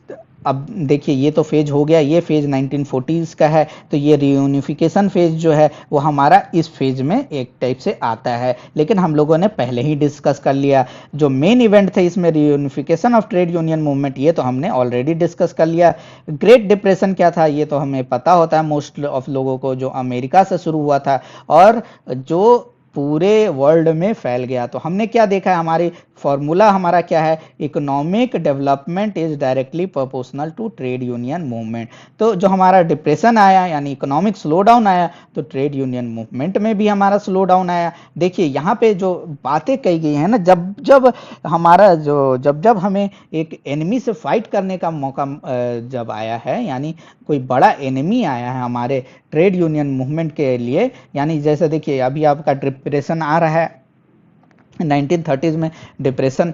अब देखिए, ये तो फेज हो गया, ये फेज 1940s का है, तो ये रियूनिफिकेशन फेज जो है वो हमारा इस फेज में एक टाइप से आता है, लेकिन हम लोगों ने पहले ही डिस्कस कर लिया। जो मेन इवेंट थे इसमें रियूनिफिकेशन ऑफ ट्रेड यूनियन मूवमेंट, ये तो हमने ऑलरेडी डिस्कस कर लिया। ग्रेट डिप्रेशन क्या था ये तो हमें पता होता है मोस्ट ऑफ लोगों को, जो अमेरिका से शुरू हुआ था और जो पूरे वर्ल्ड में फैल गया। तो हमने क्या देखा है, हमारी फॉर्मूला हमारा क्या है, economic development is directly proportional to trade union movement. तो जो हमारा डिप्रेशन आया यानी इकोनॉमिक स्लो डाउन आया, तो ट्रेड यूनियन मूवमेंट में भी हमारा स्लो डाउन आया। देखिए यहाँ पे जो बातें कही गई है ना, जब जब हमारा जब जब हमें एक एनिमी से फाइट करने का मौका जब आया है, यानी कोई बड़ा एनिमी आया है हमारे ट्रेड यूनियन मूवमेंट के लिए, यानी जैसे देखिए अभी आपका डिप्रेशन आ रहा है 1930s में, डिप्रेशन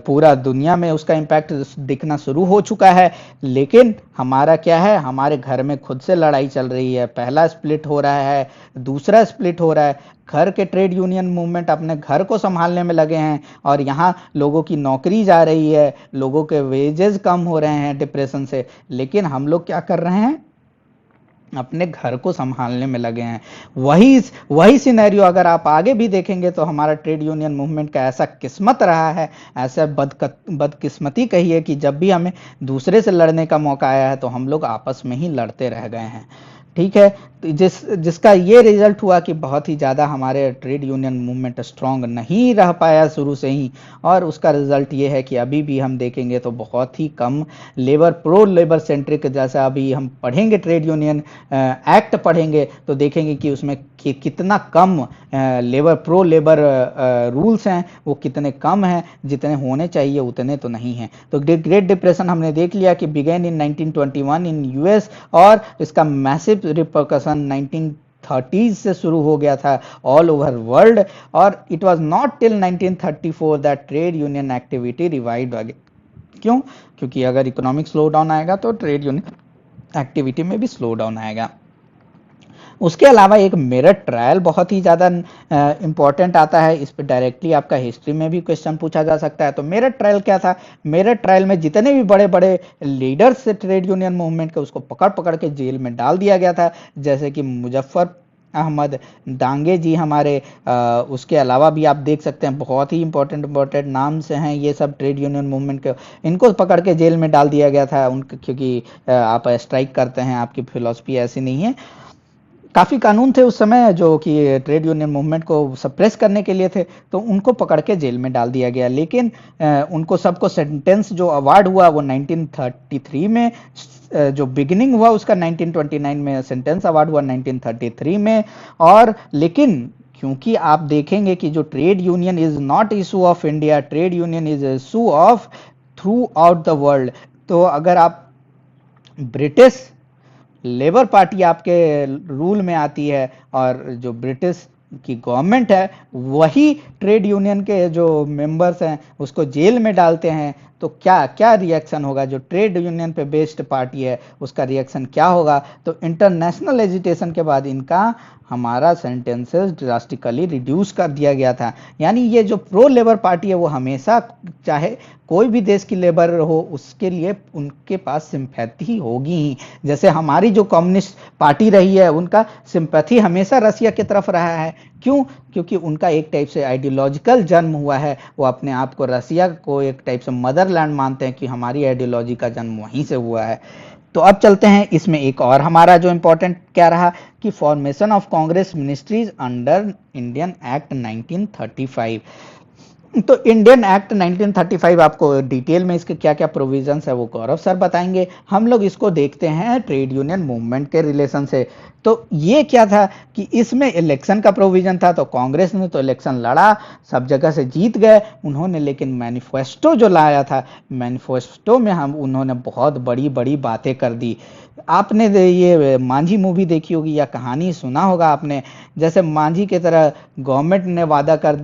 पूरा दुनिया में उसका इम्पैक्ट दिखना शुरू हो चुका है, लेकिन हमारा क्या है, हमारे घर में खुद से लड़ाई चल रही है। पहला स्प्लिट हो रहा है, दूसरा स्प्लिट हो रहा है, घर के ट्रेड यूनियन मूवमेंट अपने घर को संभालने में लगे हैं, और यहाँ लोगों की नौकरी जा रही है, लोगों के वेजेस कम हो रहे हैं डिप्रेशन से, लेकिन हम लोग क्या कर रहे हैं, अपने घर को संभालने में लगे हैं। वही सिनेरियो अगर आप आगे भी देखेंगे तो हमारा ट्रेड यूनियन मूवमेंट का ऐसा किस्मत रहा है, ऐसा बदकिस्मती कहिए कि जब भी हमें दूसरे से लड़ने का मौका आया है तो हम लोग आपस में ही लड़ते रह गए हैं। ठीक है, तो जिसका ये रिजल्ट हुआ कि बहुत ही ज़्यादा हमारे ट्रेड यूनियन मूवमेंट स्ट्रांग नहीं रह पाया शुरू से ही, और उसका रिजल्ट ये है कि अभी भी हम देखेंगे तो बहुत ही कम प्रो लेबर सेंट्रिक, जैसा अभी हम पढ़ेंगे ट्रेड यूनियन एक्ट पढ़ेंगे तो देखेंगे कि उसमें कितना कम प्रो लेबर रूल्स हैं, वो कितने कम हैं, जितने होने चाहिए उतने तो नहीं हैं। तो ग्रेट डिप्रेशन हमने देख लिया कि बिगेन इन 1921 इन यूएस, और इसका मैसिव रिपरकशन 1930s से शुरू हो गया था ऑल ओवर वर्ल्ड, और it was not till 1934 that trade union activity revived again. क्यों? क्योंकि अगर इकोनॉमिक स्लो डाउन आएगा तो ट्रेड यूनियन एक्टिविटी में भी स्लो डाउन आएगा। उसके अलावा एक मेरिट ट्रायल बहुत ही ज़्यादा इंपॉर्टेंट आता है, इस पर डायरेक्टली आपका हिस्ट्री में भी क्वेश्चन पूछा जा सकता है। तो मेरिट ट्रायल क्या था? मेरिट ट्रायल में जितने भी बड़े बड़े लीडर्स थे ट्रेड यूनियन मूवमेंट के, उसको पकड़ पकड़ के जेल में डाल दिया गया था, जैसे कि मुजफ्फर अहमद डांगे जी हमारे, उसके अलावा भी आप देख सकते हैं बहुत ही इंपॉर्टेंट नाम से हैं ये सब ट्रेड यूनियन मूवमेंट के, इनको पकड़ के जेल में डाल दिया गया था उनके, क्योंकि आप स्ट्राइक करते हैं, आपकी फिलॉसफी ऐसी नहीं है। काफ़ी कानून थे उस समय जो कि ट्रेड यूनियन मूवमेंट को सप्रेस करने के लिए थे, तो उनको पकड़ के जेल में डाल दिया गया। लेकिन उनको सबको सेंटेंस जो अवार्ड हुआ वो 1933 में, जो बिगिनिंग हुआ उसका 1929 में, सेंटेंस अवार्ड हुआ 1933 में। और लेकिन क्योंकि आप देखेंगे कि जो trade union is not issue of India, trade union is issue of through out the world. तो अगर आप ब्रिटिश लेबर पार्टी आपके रूल में आती है और जो ब्रिटिश की गवर्नमेंट है वही ट्रेड यूनियन के जो मेंबर्स हैं उसको जेल में डालते हैं, तो क्या क्या रिएक्शन होगा? जो ट्रेड यूनियन पे बेस्ड पार्टी है उसका रिएक्शन क्या होगा? तो इंटरनेशनल एजिटेशन के बाद इनका हमारा सेंटेंसेस ड्रास्टिकली रिड्यूस कर दिया गया था। यानी ये जो प्रो लेबर पार्टी है वो हमेशा, चाहे कोई भी देश की लेबर हो, उसके लिए उनके पास सिंपैथी होगी ही। जैसे हमारी जो कम्युनिस्ट पार्टी रही है उनका सिंपैथी हमेशा रसिया की तरफ रहा है। क्यों? क्योंकि उनका एक टाइप से आइडियोलॉजिकल जन्म हुआ है, वो अपने आप को रसिया को एक टाइप से मदरलैंड मानते हैं कि हमारी आइडियोलॉजी का जन्म वहीं से हुआ है। तो अब चलते हैं इसमें एक और हमारा जो इम्पोर्टेंट क्या रहा कि formation of Congress ministries under Indian act 1935। तो इंडियन एक्ट 1935 आपको डिटेल में इसके क्या क्या प्रोविजंस है वो गौरव सर बताएंगे। हम लोग इसको देखते हैं ट्रेड यूनियन मूवमेंट के रिलेशन से। तो ये क्या था कि इसमें इलेक्शन का प्रोविजन था, तो कांग्रेस ने तो इलेक्शन लड़ा, सब जगह से जीत गए उन्होंने, लेकिन मैनिफेस्टो जो लाया था, मैनिफेस्टो में हम उन्होंने बहुत बड़ी बड़ी बातें कर दी। आपने ये मांझी मूवी देखी होगी या कहानी सुना होगा आपने, जैसे मांझी की तरह गवर्नमेंट ने वादा कर,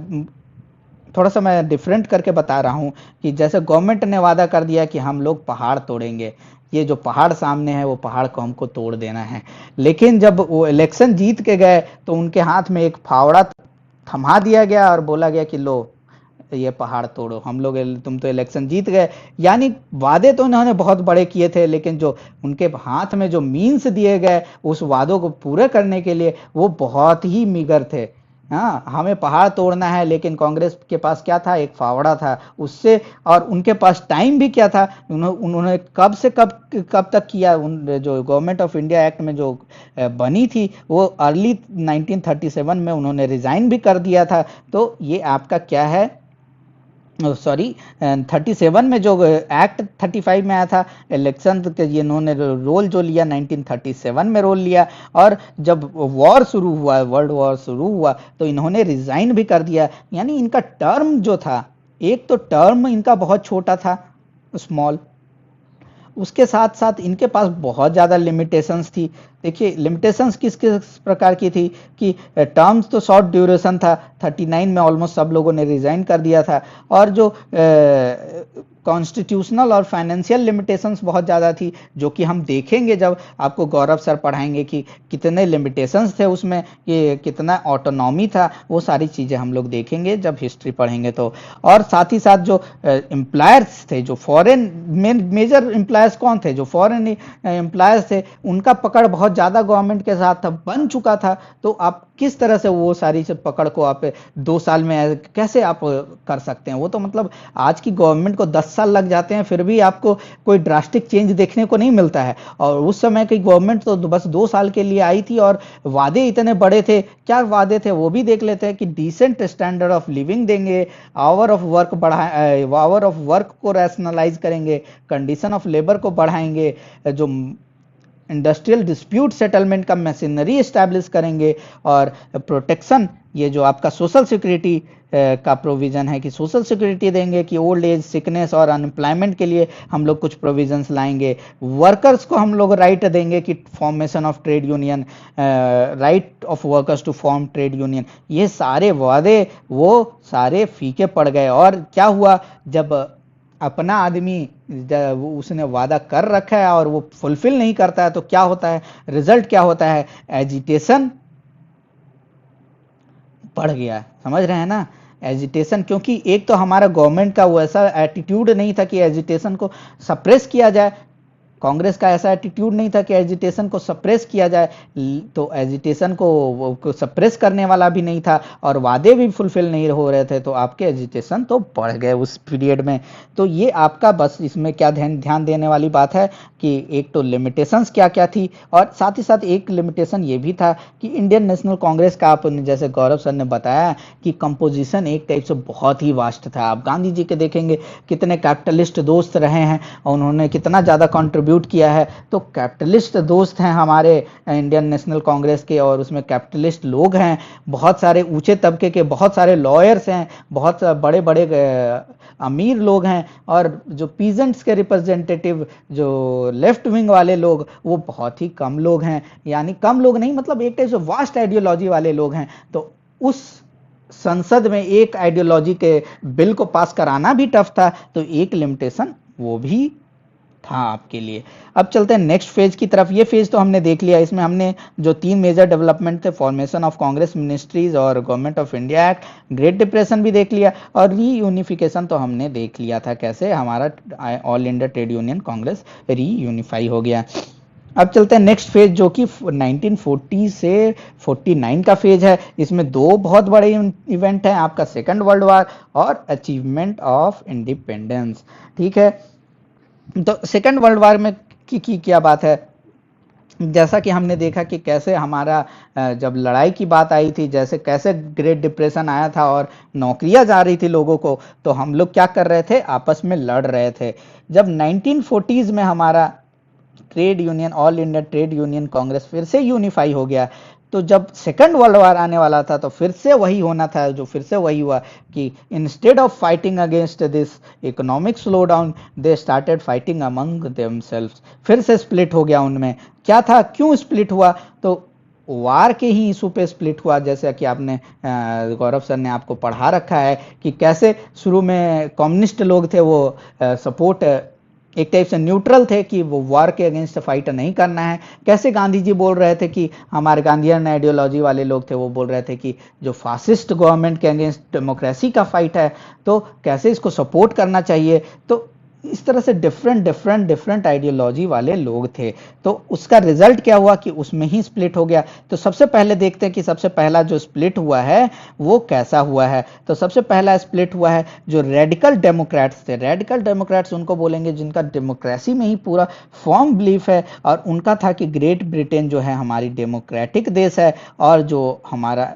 थोड़ा सा मैं डिफरेंट करके बता रहा हूँ कि जैसे गवर्नमेंट ने वादा कर दिया कि हम लोग पहाड़ तोड़ेंगे, ये जो पहाड़ सामने है वो पहाड़ को हमको तोड़ देना है। लेकिन जब वो इलेक्शन जीत के गए तो उनके हाथ में एक फावड़ा थमा दिया गया और बोला गया कि लो ये पहाड़ तोड़ो, हम लोग, तुम तो इलेक्शन जीत गए। यानी वादे तो उन्होंने बहुत बड़े किए थे, लेकिन जो उनके हाथ में जो मीन्स दिए गए उस वादों को पूरे करने के लिए वो बहुत ही मीगर थे। हाँ, हमें पहाड़ तोड़ना है, लेकिन कांग्रेस के पास क्या था? एक फावड़ा था उससे। और उनके पास टाइम भी क्या था? उन्होंने कब से कब कब तक किया? जो गवर्नमेंट ऑफ इंडिया एक्ट में जो बनी थी वो अर्ली 1937 में उन्होंने रिजाइन भी कर दिया था। तो ये आपका क्या है, सॉरी 37 में जो एक्ट 35 में आया था, इलेक्शन के ये इन्होंने रोल जो लिया 1937 में रोल लिया। और जब वॉर शुरू हुआ, वर्ल्ड वॉर शुरू हुआ, तो इन्होंने रिजाइन भी कर दिया। यानी इनका टर्म जो था, एक तो टर्म इनका बहुत छोटा था, स्मॉल, उसके साथ साथ इनके पास बहुत ज़्यादा लिमिटेशंस थी। देखिए लिमिटेशंस किस किस प्रकार की थी कि टर्म्स तो शॉर्ट ड्यूरेशन था, 39 में ऑलमोस्ट सब लोगों ने रिजाइन कर दिया था। और जो कॉन्स्टिट्यूशनल और फाइनेंशियल लिमिटेशंस बहुत ज़्यादा थी, जो कि हम देखेंगे जब आपको गौरव सर पढ़ाएंगे कि कितने लिमिटेशंस थे उसमें, ये कितना ऑटोनॉमी था, वो सारी चीज़ें हम लोग देखेंगे जब हिस्ट्री पढ़ेंगे तो। और साथ ही साथ जो एम्प्लॉयर्स थे, जो फॉरेन मेजर एम्प्लॉयर्स कौन थे? जो फॉरेन एम्प्लॉयर्स थे, उनका पकड़ बहुत ज़्यादा गवर्नमेंट के साथ बन चुका था। तो आप किस तरह से वो सारी पकड़ को आप 2 साल में कैसे आप कर सकते हैं? वो तो मतलब आज की गवर्नमेंट को 10 साल लग जाते हैं फिर भी आपको कोई ड्रास्टिक चेंज देखने को नहीं मिलता है। और उस समय की गवर्नमेंट तो बस 2 साल के लिए आई थी और वादे इतने बड़े थे। क्या वादे थे वो भी देख लेते हैं कि डिसेंट स्टैंडर्ड ऑफ लिविंग देंगे, hour of work hour of work को रैशनलाइज करेंगे, कंडीशन ऑफ लेबर को बढ़ाएंगे, जो इंडस्ट्रियल डिस्प्यूट सेटलमेंट का मशीनरी एस्टैब्लिश करेंगे, और प्रोटेक्शन, ये जो आपका सोशल सिक्योरिटी का प्रोविजन है कि सोशल सिक्योरिटी देंगे, कि ओल्ड एज, सिकनेस और अनएम्प्लॉयमेंट के लिए हम लोग कुछ प्रोविजंस लाएंगे। वर्कर्स को हम लोग राइट देंगे कि formation of trade union, right of workers to form trade union. ये सारे वादे वो सारे फीके पड़ गए। और क्या हुआ? जब अपना आदमी उसने वादा कर रखा है और वो फुलफिल नहीं करता है तो क्या होता है? रिजल्ट क्या होता है? एजिटेशन बढ़ गया। समझ रहे हैं ना? एजिटेशन, क्योंकि एक तो हमारा गवर्नमेंट का वैसा एटीट्यूड नहीं था कि एजिटेशन को सप्रेस किया जाए। कांग्रेस का ऐसा एटीट्यूड नहीं था कि एजिटेशन को सप्रेस किया जाए, तो एजिटेशन को सप्रेस करने वाला भी नहीं था और वादे भी फुलफिल नहीं हो रहे थे, तो आपके एजिटेशन तो बढ़ गए उस पीरियड में। तो ये आपका बस इसमें क्या ध्यान देने वाली बात है कि एक तो लिमिटेशंस क्या क्या थी, और साथ ही साथ एक लिमिटेशन ये भी था कि इंडियन नेशनल कांग्रेस का, आप जैसे गौरव सर ने बताया कि कंपोजिशन एक टाइप से बहुत ही वास्ट था। आप गांधी जी के देखेंगे कितने कैपिटलिस्ट दोस्त रहे हैं और उन्होंने कितना ज़्यादा कंट्रीब्यूट किया है, तो कैपिटलिस्ट दोस्त हैं हमारे इंडियन नेशनल कांग्रेस के, और उसमें कैपिटलिस्ट लोग हैं, बहुत सारे ऊंचे तबके के, बहुत सारे लॉयर्स हैं, बहुत बड़े बड़े अमीर लोग हैं, और जो पीजेंट्स के रिप्रेजेंटेटिव जो लेफ्ट विंग वाले लोग वो बहुत ही कम लोग हैं, यानी कम लोग नहीं मतलब एक टाइप से वास्ट आइडियोलॉजी वाले लोग हैं। तो उस संसद में एक आइडियोलॉजी के बिल को पास कराना भी टफ था, तो एक लिमिटेशन वो भी था आपके लिए। अब चलते हैं नेक्स्ट फेज की तरफ। ये फेज तो हमने देख लिया, इसमें हमने जो 3 मेजर डेवलपमेंट थे, फॉर्मेशन ऑफ कांग्रेस मिनिस्ट्रीज और government of India act, great depression भी देख लिया, और रीयूनिफिकेशन तो हमने देख लिया था, कैसे हमारा all India trade Union Congress reunify हो गया। अब चलते हैं नेक्स्ट फेज जो कि 1940 से 49 का फेज है। इसमें 2 बहुत बड़े इवेंट हैं, आपका सेकंड वर्ल्ड वॉर और अचीवमेंट ऑफ इंडिपेंडेंस। ठीक है, तो सेकंड वर्ल्ड वॉर में की क्या बात है, जैसा कि हमने देखा कि कैसे हमारा जब लड़ाई की बात आई थी, जैसे कैसे ग्रेट डिप्रेशन आया था और नौकरियां जा रही थी लोगों को, तो हम लोग क्या कर रहे थे, आपस में लड़ रहे थे। जब 1940s में हमारा trade union, all India trade Union Congress फिर से यूनिफाई हो गया, तो जब सेकंड वर्ल्ड वॉर आने वाला था तो फिर से वही होना था, जो फिर से वही हुआ कि instead of fighting against this economic slow down, they started fighting among themselves. फिर से स्प्लिट हो गया उनमें। क्या था, क्यों स्प्लिट हुआ, तो वार के ही इशू पे स्प्लिट हुआ। जैसे कि आपने गौरव सर ने आपको पढ़ा रखा है कि कैसे शुरू में कम्युनिस्ट लोग थे, वो सपोर्ट एक टाइप से न्यूट्रल थे कि वो वॉर के अगेंस्ट फाइट नहीं करना है। कैसे गांधी जी बोल रहे थे कि हमारे गांधीयन आइडियोलॉजी वाले लोग थे, वो बोल रहे थे कि जो फासिस्ट गवर्नमेंट के अगेंस्ट डेमोक्रेसी का फाइट है, तो कैसे इसको सपोर्ट करना चाहिए। तो इस तरह से डिफरेंट आइडियोलॉजी वाले लोग थे। तो उसका रिजल्ट क्या हुआ कि उसमें ही स्प्लिट हो गया। तो सबसे पहले देखते हैं कि सबसे पहला जो स्प्लिट हुआ है वो कैसा हुआ है। तो सबसे पहला स्प्लिट हुआ है जो रेडिकल डेमोक्रेट्स थे। रेडिकल डेमोक्रेट्स उनको बोलेंगे जिनका डेमोक्रेसी में ही पूरा फॉर्म बिलीफ है, और उनका था कि ग्रेट ब्रिटेन जो है हमारी डेमोक्रेटिक देश है, और जो हमारा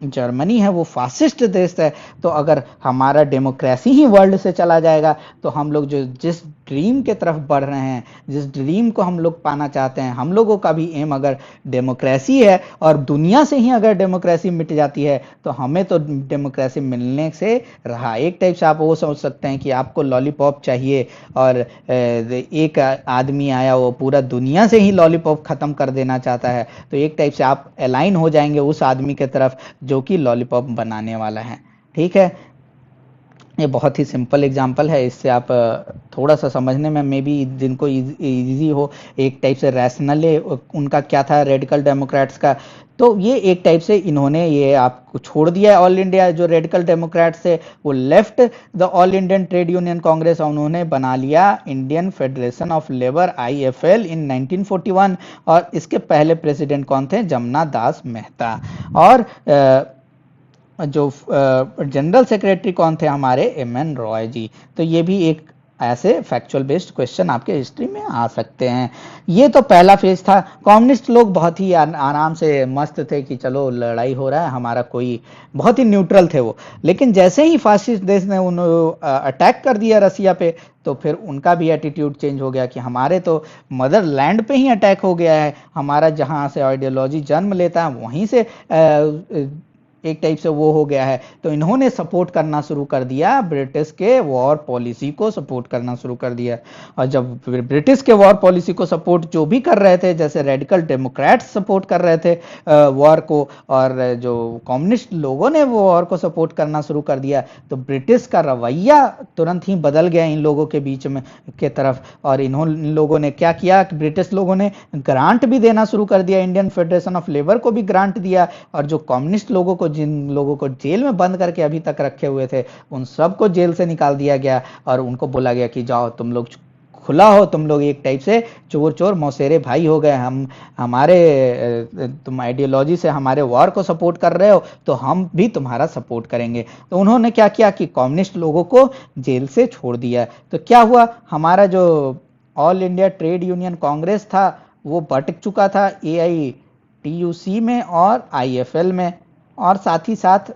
जर्मनी है वो फासिस्ट देश है। तो अगर हमारा डेमोक्रेसी ही वर्ल्ड से चला जाएगा, तो हम लोग जो जिस ड्रीम के तरफ बढ़ रहे हैं, जिस ड्रीम को हम लोग पाना चाहते हैं, हम लोगों का भी एम अगर डेमोक्रेसी है, और दुनिया से ही अगर डेमोक्रेसी मिट जाती है, तो हमें तो डेमोक्रेसी मिलने से रहा। एक टाइप से आप वो सोच सकते हैं कि आपको लॉलीपॉप चाहिए, और एक आदमी आया वो पूरा दुनिया से ही लॉलीपॉप खत्म कर देना चाहता है, तो एक टाइप से आप अलाइन हो जाएंगे उस आदमी के तरफ जो कि लॉलीपॉप बनाने वाला है। ठीक है, ये बहुत ही सिंपल एग्जांपल है, इससे आप थोड़ा सा समझने में मे बी जिनको इजी हो। एक टाइप से रैशनल उनका क्या था रेडिकल डेमोक्रेट्स का, तो ये एक टाइप से इन्होंने ये आपको छोड़ दिया। ऑल इंडिया जो रेडिकल डेमोक्रेट्स थे वो left the all Indian trade Union Congress, और उन्होंने बना लिया Indian federation of labour IFL इन 1941। और इसके पहले प्रेसिडेंट कौन थे, जमुना दास मेहता। और जो जनरल सेक्रेटरी कौन थे हमारे, MN रॉय जी। तो ये भी एक ऐसे फैक्चुअल बेस्ड क्वेश्चन आपके हिस्ट्री में आ सकते हैं। ये तो पहला फेज था। कम्युनिस्ट लोग बहुत ही आराम से मस्त थे कि चलो लड़ाई हो रहा है, हमारा कोई, बहुत ही न्यूट्रल थे वो। लेकिन जैसे ही फासिस्ट देश ने उन अटैक कर दिया रसिया पे, तो फिर उनका भी एटीट्यूड चेंज हो गया कि हमारे तो मदरलैंड पे ही अटैक हो गया है, हमारा जहाँ से आइडियोलॉजी जन्म लेता है वहीं से एक टाइप से वो हो गया है। तो इन्होंने सपोर्ट करना शुरू कर दिया, ब्रिटिश के वॉर पॉलिसी को सपोर्ट करना शुरू कर दिया। और जब ब्रिटिश के वॉर पॉलिसी को सपोर्ट जो भी कर रहे थे, जैसे रेडिकल डेमोक्रेट्स सपोर्ट कर रहे थे वॉर को, और जो कम्युनिस्ट लोगों ने वो वॉर को सपोर्ट करना शुरू कर दिया, तो ब्रिटिश का रवैया तुरंत ही बदल गया इन लोगों के बीच में के तरफ। और इन लोगों ने क्या किया कि ब्रिटिश लोगों ने ग्रांट भी देना शुरू कर दिया, इंडियन फेडरेशन ऑफ लेबर को भी ग्रांट दिया, और जो कम्युनिस्ट लोगों को, जिन लोगों को जेल में बंद करके अभी तक रखे हुए थे, उन सबको जेल से निकाल दिया गया, और उनको बोला गया कि जाओ तुम लोग खुला हो, तुम लोग एक टाइप से चोर चोर मौसेरे भाई हो गए, हम हमारे तुम आइडियोलॉजी से हमारे वॉर को सपोर्ट कर रहे हो तो हम भी तुम्हारा सपोर्ट करेंगे। तो उन्होंने क्या किया कि कम्युनिस्ट लोगों को जेल से छोड़ दिया। तो क्या हुआ, हमारा जो all India trade Union Congress था वो बट चुका था AITUC में और IFL में, और साथ ही साथ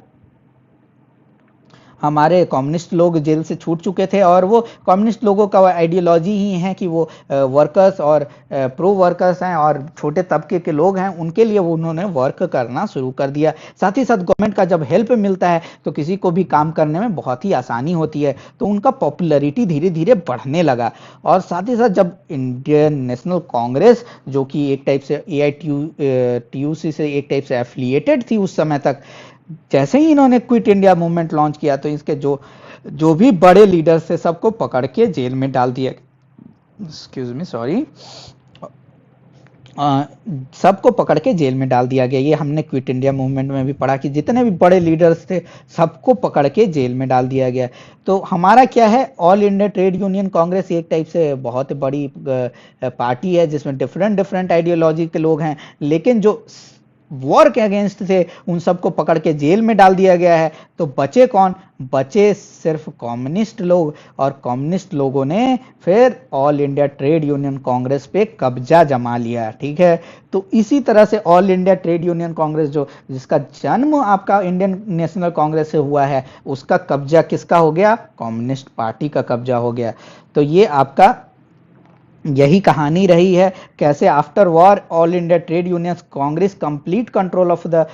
हमारे कम्युनिस्ट लोग जेल से छूट चुके थे। और वो कम्युनिस्ट लोगों का आइडियोलॉजी ही है कि वो वर्कर्स और प्रो वर्कर्स हैं और छोटे तबके के लोग हैं, उनके लिए वो उन्होंने वर्क करना शुरू कर दिया। साथ ही साथ गवर्नमेंट का जब हेल्प मिलता है तो किसी को भी काम करने में बहुत ही आसानी होती है, तो उनका पॉपुलैरिटी धीरे धीरे बढ़ने लगा। और साथ ही साथ जब इंडियन नेशनल कांग्रेस, जो कि एक टाइप से AITUC से एक टाइप से एफिलिएटेड थी उस समय तक, जैसे ही इन्होंने क्विट इंडिया मूवमेंट लॉन्च किया तो इसके जो जो भी बड़े लीडर्स थे सबको पकड़ के जेल में डाल दिया, एक्सक्यूज मी सॉरी, सबको पकड़ के जेल में डाल दिया गया। ये हमने क्विट इंडिया मूवमेंट में भी पढ़ा कि जितने भी बड़े लीडर्स थे सबको पकड़ के जेल में डाल दिया गया। तो हमारा क्या है, all India trade Union Congress एक टाइप से बहुत बड़ी पार्टी है जिसमें डिफरेंट डिफरेंट आइडियोलॉजी के लोग हैं, लेकिन जो वॉर के अगेंस्ट थे उन सबको पकड़ के जेल में डाल दिया गया है। तो बचे कौन, बचे सिर्फ कम्युनिस्ट लोग, और कम्युनिस्ट लोगों ने फिर all India trade Union Congress पे कब्जा जमा लिया। ठीक है, तो इसी तरह से all India trade Union Congress जो जिसका जन्म आपका इंडियन नेशनल कांग्रेस से हुआ है, उसका कब्जा किसका हो गया, कम्युनिस्ट पार्टी का कब्जा हो गया। तो ये आपका यही कहानी रही है, कैसे after war all India trade Union Congress complete control of the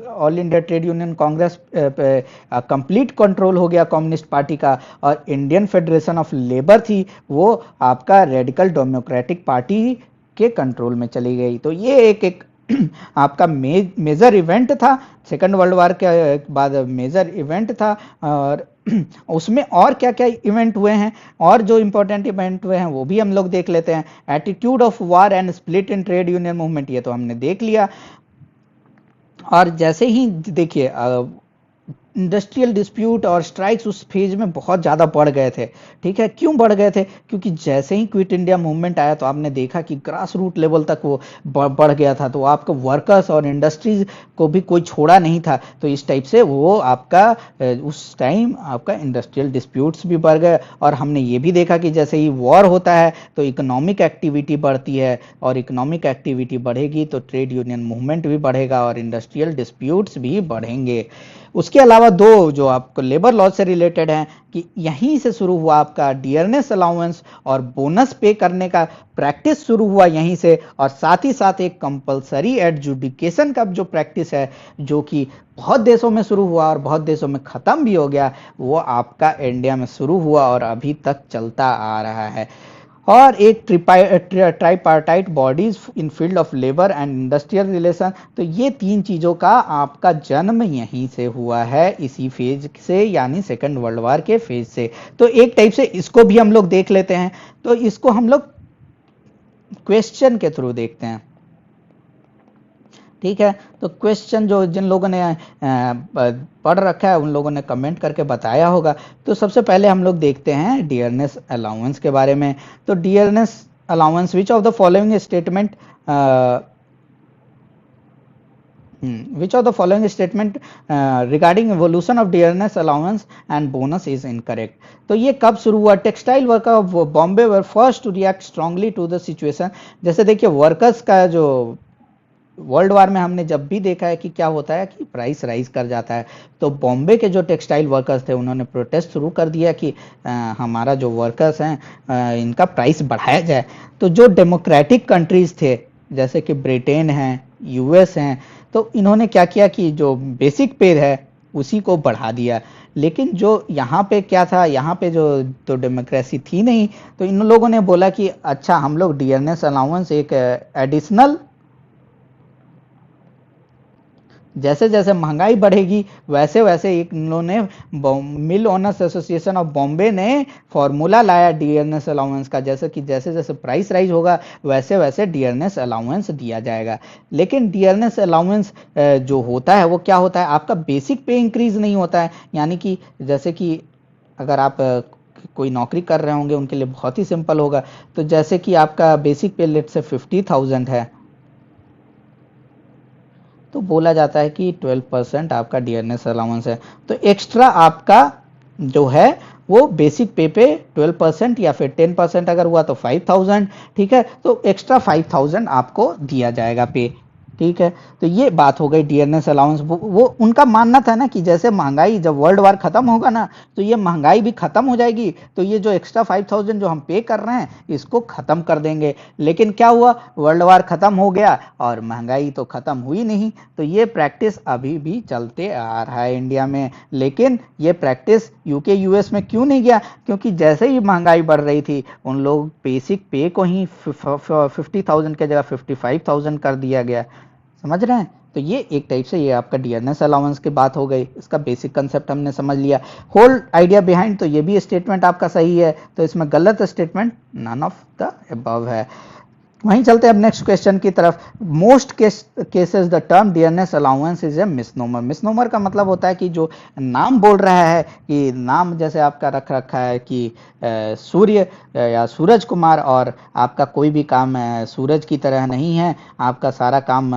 all India trade Union Congress complete control हो गया कम्युनिस्ट पार्टी का, और इंडियन फेडरेशन ऑफ लेबर थी वो आपका रेडिकल डेमोक्रेटिक पार्टी के कंट्रोल में चली गई। तो ये एक आपका मेजर इवेंट था, सेकेंड वर्ल्ड वॉर के बाद मेजर इवेंट था। और उसमें और क्या क्या इवेंट हुए हैं, और जो इंपॉर्टेंट इवेंट हुए हैं वो भी हम लोग देख लेते हैं। Attitude of war and split in trade union movement, ये तो हमने देख लिया। और जैसे ही देखिए इंडस्ट्रियल डिस्प्यूट और स्ट्राइक्स उस फेज में बहुत ज़्यादा बढ़ गए थे। ठीक है, क्यों बढ़ गए थे, क्योंकि जैसे ही क्विट इंडिया मूवमेंट आया तो आपने देखा कि ग्रास रूट लेवल तक वो बढ़ गया था। तो आपका वर्कर्स और इंडस्ट्रीज को भी कोई छोड़ा नहीं था। तो इस टाइप से वो आपका उस टाइम आपका इंडस्ट्रियल डिस्प्यूट्स भी बढ़ गए। और हमने ये भी देखा कि जैसे ही वॉर होता है तो इकोनॉमिक एक्टिविटी बढ़ती है, और इकोनॉमिक एक्टिविटी बढ़ेगी तो ट्रेड यूनियन मूवमेंट भी बढ़ेगा और इंडस्ट्रियल डिस्प्यूट्स भी बढ़ेंगे। उसके अलावा दो जो आपको लेबर लॉ से रिलेटेड हैं कि यहीं से शुरू हुआ आपका डियरनेस अलाउंस और बोनस पे करने का प्रैक्टिस शुरू हुआ यहीं से। और साथ ही साथ एक कंपलसरी एडजुडिकेशन का जो प्रैक्टिस है, जो कि बहुत देशों में शुरू हुआ और बहुत देशों में ख़त्म भी हो गया, वो आपका इंडिया में शुरू हुआ और अभी तक चलता आ रहा है। और एक tripartite bodies in field of labour and industrial relation, तो ये तीन चीज़ों का आपका जन्म यहीं से हुआ है, इसी फेज से, यानी सेकेंड वर्ल्ड वॉर के फेज से। तो एक टाइप से इसको भी हम लोग देख लेते हैं। तो इसको हम लोग क्वेश्चन के थ्रू देखते हैं। ठीक है, तो क्वेश्चन जो जिन लोगों ने पढ़ रखा है उन लोगों ने कमेंट करके बताया होगा। तो सबसे पहले हम लोग देखते हैं डियरनेस अलाउंस के बारे में। तो dearness allowance, which of the following statement which of the following statement regarding evolution of dearness allowance and bonus is incorrect। तो ये कब शुरू हुआ, textile worker of Bombay were first to react strongly to the situation. जैसे देखिए workers का जो world war में हमने जब भी देखा है कि क्या होता है कि प्राइस राइज कर जाता है, तो बॉम्बे के जो टेक्सटाइल वर्कर्स थे उन्होंने प्रोटेस्ट शुरू कर दिया कि हमारा जो वर्कर्स हैं इनका प्राइस बढ़ाया जाए। तो जो डेमोक्रेटिक कंट्रीज थे जैसे कि ब्रिटेन है, US हैं, तो इन्होंने क्या किया कि जो बेसिक पे है उसी को बढ़ा दिया। लेकिन जो यहाँ पे क्या था, यहाँ पे जो तो डेमोक्रेसी थी नहीं, तो इन लोगों ने बोला कि अच्छा हम लोग डियरनेस अलाउंस एक एडिशनल, जैसे जैसे महंगाई बढ़ेगी वैसे वैसे एक इन्होंने मिल ओनर्स एसोसिएशन ऑफ बॉम्बे ने फॉर्मूला लाया डियरनेस अलाउंस का, जैसे कि जैसे जैसे प्राइस राइज होगा वैसे वैसे डियरनेस अलाउंस दिया जाएगा। लेकिन डियरनेस अलाउंस जो होता है वो क्या होता है, आपका बेसिक पे इंक्रीज नहीं होता है। यानी कि जैसे कि अगर आप कोई नौकरी कर रहे होंगे उनके लिए बहुत ही सिंपल होगा। तो जैसे कि आपका बेसिक पे लेट से 50,000 है, तो बोला जाता है कि 12% आपका डियरनेस अलाउंस है। तो एक्स्ट्रा आपका जो है वो बेसिक पे 12% या फिर 10% अगर हुआ तो 5,000, ठीक है। तो एक्स्ट्रा 5,000 आपको दिया जाएगा पे, ठीक है। तो ये बात हो गई डियरनेस अलाउंस। वो उनका मानना था ना कि जैसे महंगाई जब वर्ल्ड वार खत्म होगा ना तो ये महंगाई भी खत्म हो जाएगी, तो ये जो एक्स्ट्रा 5,000 जो हम पे कर रहे हैं इसको खत्म कर देंगे। लेकिन क्या हुआ, वर्ल्ड वार खत्म हो गया और महंगाई तो खत्म हुई नहीं। तो ये प्रैक्टिस अभी भी चलते आ रहा है इंडिया में। लेकिन ये प्रैक्टिस यूके यूएस में क्यों नहीं गया, क्योंकि जैसे ही महंगाई बढ़ रही थी उन लोग बेसिक पे को ही 50,000 के जगह 55,000 कर दिया गया। समझ रहे हैं। तो ये एक टाइप से ये आपका डियरनेस अलाउंस की बात हो गई, इसका बेसिक कंसेप्ट हमने समझ लिया, होल आइडिया बिहाइंड। तो ये भी स्टेटमेंट आपका सही है, तो इसमें गलत statement none of the above है। वहीं चलते हैं अब नेक्स्ट क्वेश्चन की तरफ। Most cases the term dearness allowance is a misnomer. Misnomer का मतलब होता है कि जो नाम बोल रहा है, कि नाम जैसे आपका रख रखा है कि सूर्य या सूरज कुमार, और आपका कोई भी काम सूरज की तरह नहीं है, आपका सारा काम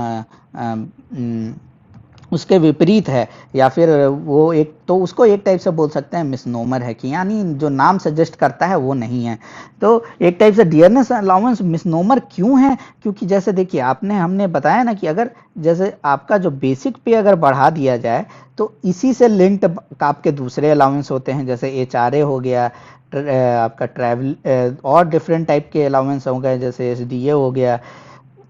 उसके विपरीत है, या फिर वो एक, तो उसको एक टाइप से बोल सकते हैं मिसनोमर है, कि यानी जो नाम सजेस्ट करता है वो नहीं है। तो एक टाइप से डियरनेस अलाउंस मिसनोमर क्यों है, क्योंकि जैसे देखिए हमने बताया ना कि अगर जैसे आपका जो बेसिक पे अगर बढ़ा दिया जाए तो इसी से लिंक्ड आपके दूसरे अलाउंस होते हैं, जैसे एचआरए हो गया, आपका ट्रैवल और डिफरेंट टाइप के अलाउंस हो गए, जैसे एसडीए हो गया।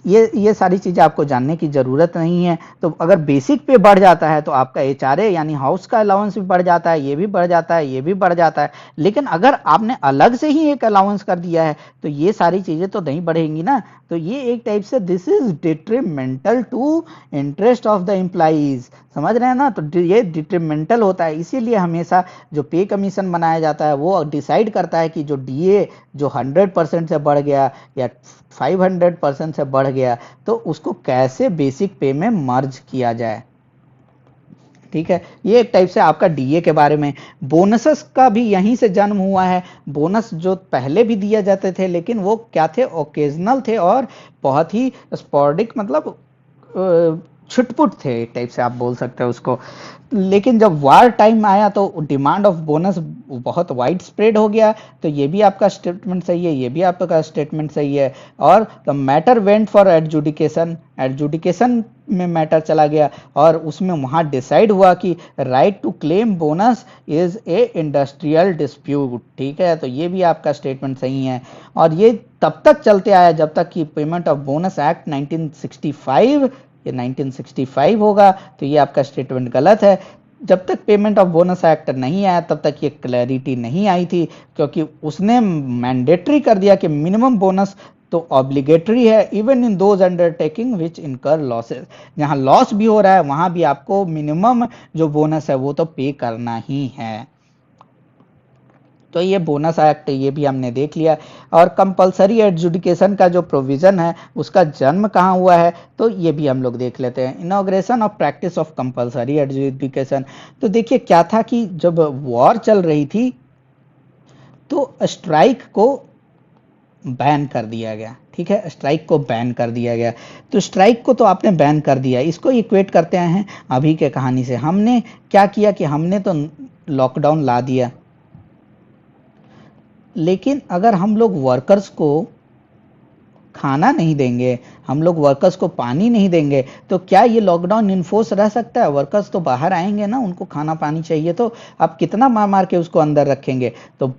ये सारी चीज़ें आपको जानने की ज़रूरत नहीं है। तो अगर बेसिक पे बढ़ जाता है तो आपका एचआरए यानी हाउस का अलाउंस भी बढ़ जाता है, ये भी बढ़ जाता है, ये भी बढ़ जाता है। लेकिन अगर आपने अलग से ही एक अलाउंस कर दिया है तो ये सारी चीज़ें तो नहीं बढ़ेंगी ना। तो ये एक टाइप से this is detrimental to interest of the employees. समझ रहे हैं ना। तो ये डिट्रीमेंटल होता है, इसीलिए हमेशा जो पे कमीशन बनाया जाता है वो डिसाइड करता है कि जो डीए जो 100% से बढ़ गया या 500% से बढ़ गया तो उसको कैसे बेसिक पे में मर्ज किया जाए, ठीक है। ये एक टाइप से आपका डीए के बारे में। बोनसेस का भी यहीं से जन्म हुआ है। बोनस जो पहले भी दिए जाते थे लेकिन वो क्या थे, ओकेजनल थे और बहुत ही स्पॉर्डिक, मतलब छुटपुट थे, एक टाइप से आप बोल सकते हो उसको। लेकिन जब वार टाइम आया तो डिमांड ऑफ बोनस बहुत वाइड स्प्रेड हो गया। तो ये भी आपका स्टेटमेंट सही है, ये भी आपका स्टेटमेंट सही है। और the matter went for adjudication, adjudication में मैटर चला गया और उसमें वहां डिसाइड हुआ कि right to claim bonus is a industrial dispute, ठीक है। तो ये भी आपका स्टेटमेंट सही है। और ये तब तक चलते आया जब तक कि पेमेंट ऑफ बोनस एक्ट 1965, ये 1965 होगा। तो ये आपका स्टेटमेंट गलत है। जब तक पेमेंट ऑफ बोनस एक्ट नहीं आया तब तक ये क्लैरिटी नहीं आई थी, क्योंकि उसने मैंडेटरी कर दिया कि मिनिमम बोनस तो ऑब्लिगेटरी है इवन इन दोज अंडरटेकिंग विच इनकर लॉसेस। जहां लॉस भी हो रहा है वहां भी आपको मिनिमम जो बोनस है वो तो पे करना ही है। तो ये बोनस एक्ट ये भी हमने देख लिया। और कंपलसरी एडजुडिकेशन का जो प्रोविजन है उसका जन्म कहाँ हुआ है, तो ये भी हम लोग देख लेते हैं। Inauguration of practice of compulsory adjudication. तो देखिए क्या था कि जब वॉर चल रही थी तो स्ट्राइक को बैन कर दिया गया, ठीक है। स्ट्राइक को बैन कर दिया गया। तो स्ट्राइक को तो आपने बैन कर दिया, इसको इक्वेट करते हैं अभी के कहानी से। हमने क्या किया कि हमने तो लॉकडाउन ला दिया, लेकिन अगर हम लोग वर्कर्स को खाना नहीं देंगे, हम लोग वर्कर्स को पानी नहीं देंगे, तो क्या ये लॉकडाउन इन्फोर्स रह सकता है? वर्कर्स तो बाहर आएंगे ना, उनको खाना पानी चाहिए, तो आप कितना मार मार के उसको अंदर रखेंगे। तो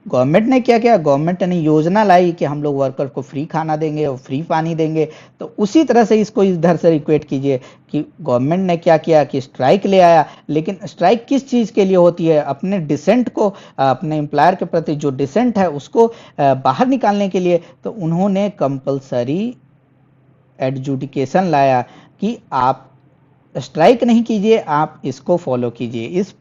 गवर्नमेंट ने क्या किया, गवर्नमेंट ने योजना लाई कि हम लोग वर्कर को फ्री खाना देंगे और फ्री पानी देंगे। तो उसी तरह से इसको इधर से इक्वेट कीजिए कि गवर्नमेंट ने क्या किया कि स्ट्राइक ले आया। लेकिन स्ट्राइक किस चीज़ के लिए होती है? अपने डिसेंट को, अपने एम्प्लॉयर के प्रति जो डिसेंट है उसको बाहर निकालने के लिए। तो उन्होंने कंपलसरी एडजुडिकेशन लाया कि आप स्ट्राइक नहीं कीजिए, आप इसको फॉलो कीजिए, इस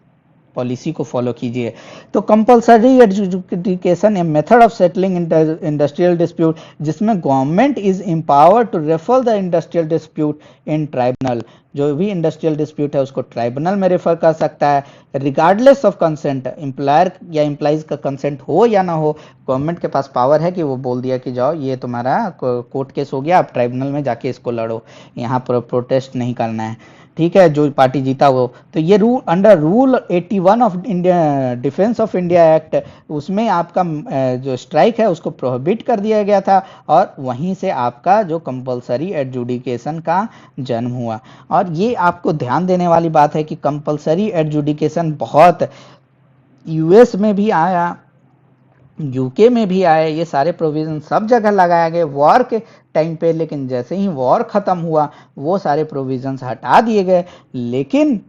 पॉलिसी को फॉलो कीजिए। तो compulsory education a method of settling industrial dispute, जिसमें government is empowered to refer the industrial dispute in tribunal. जो भी इंडस्ट्रियल डिस्प्यूट है उसको ट्राइब्यूनल में रेफर कर सकता है, रिगार्डलेस ऑफ कंसेंट। एम्प्लॉयर या एम्प्लॉइज का कंसेंट हो या ना हो, गवर्नमेंट के पास पावर है कि वो बोल दिया कि जाओ ये तुम्हारा कोर्ट केस हो गया, आप ट्राइब्यूनल में जाके इसको लड़ो, यहाँ पर प्रोटेस्ट नहीं करना है, ठीक है, जो पार्टी जीता वो। तो ये rule under rule 81 of India defence of India act, उसमें आपका जो स्ट्राइक है उसको प्रोहिबिट कर दिया गया था, और वहीं से आपका जो कंपलसरी एडजुडिकेशन का जन्म हुआ। और ये आपको ध्यान देने वाली बात है कि कंपलसरी एडजुडिकेशन बहुत यूएस में भी आया, यूके में भी आए, ये सारे प्रोविजन सब जगह लगाए गए वॉर के टाइम पे, लेकिन जैसे ही वॉर खत्म हुआ वो सारे प्रोविजंस हटा दिए गए। लेकिन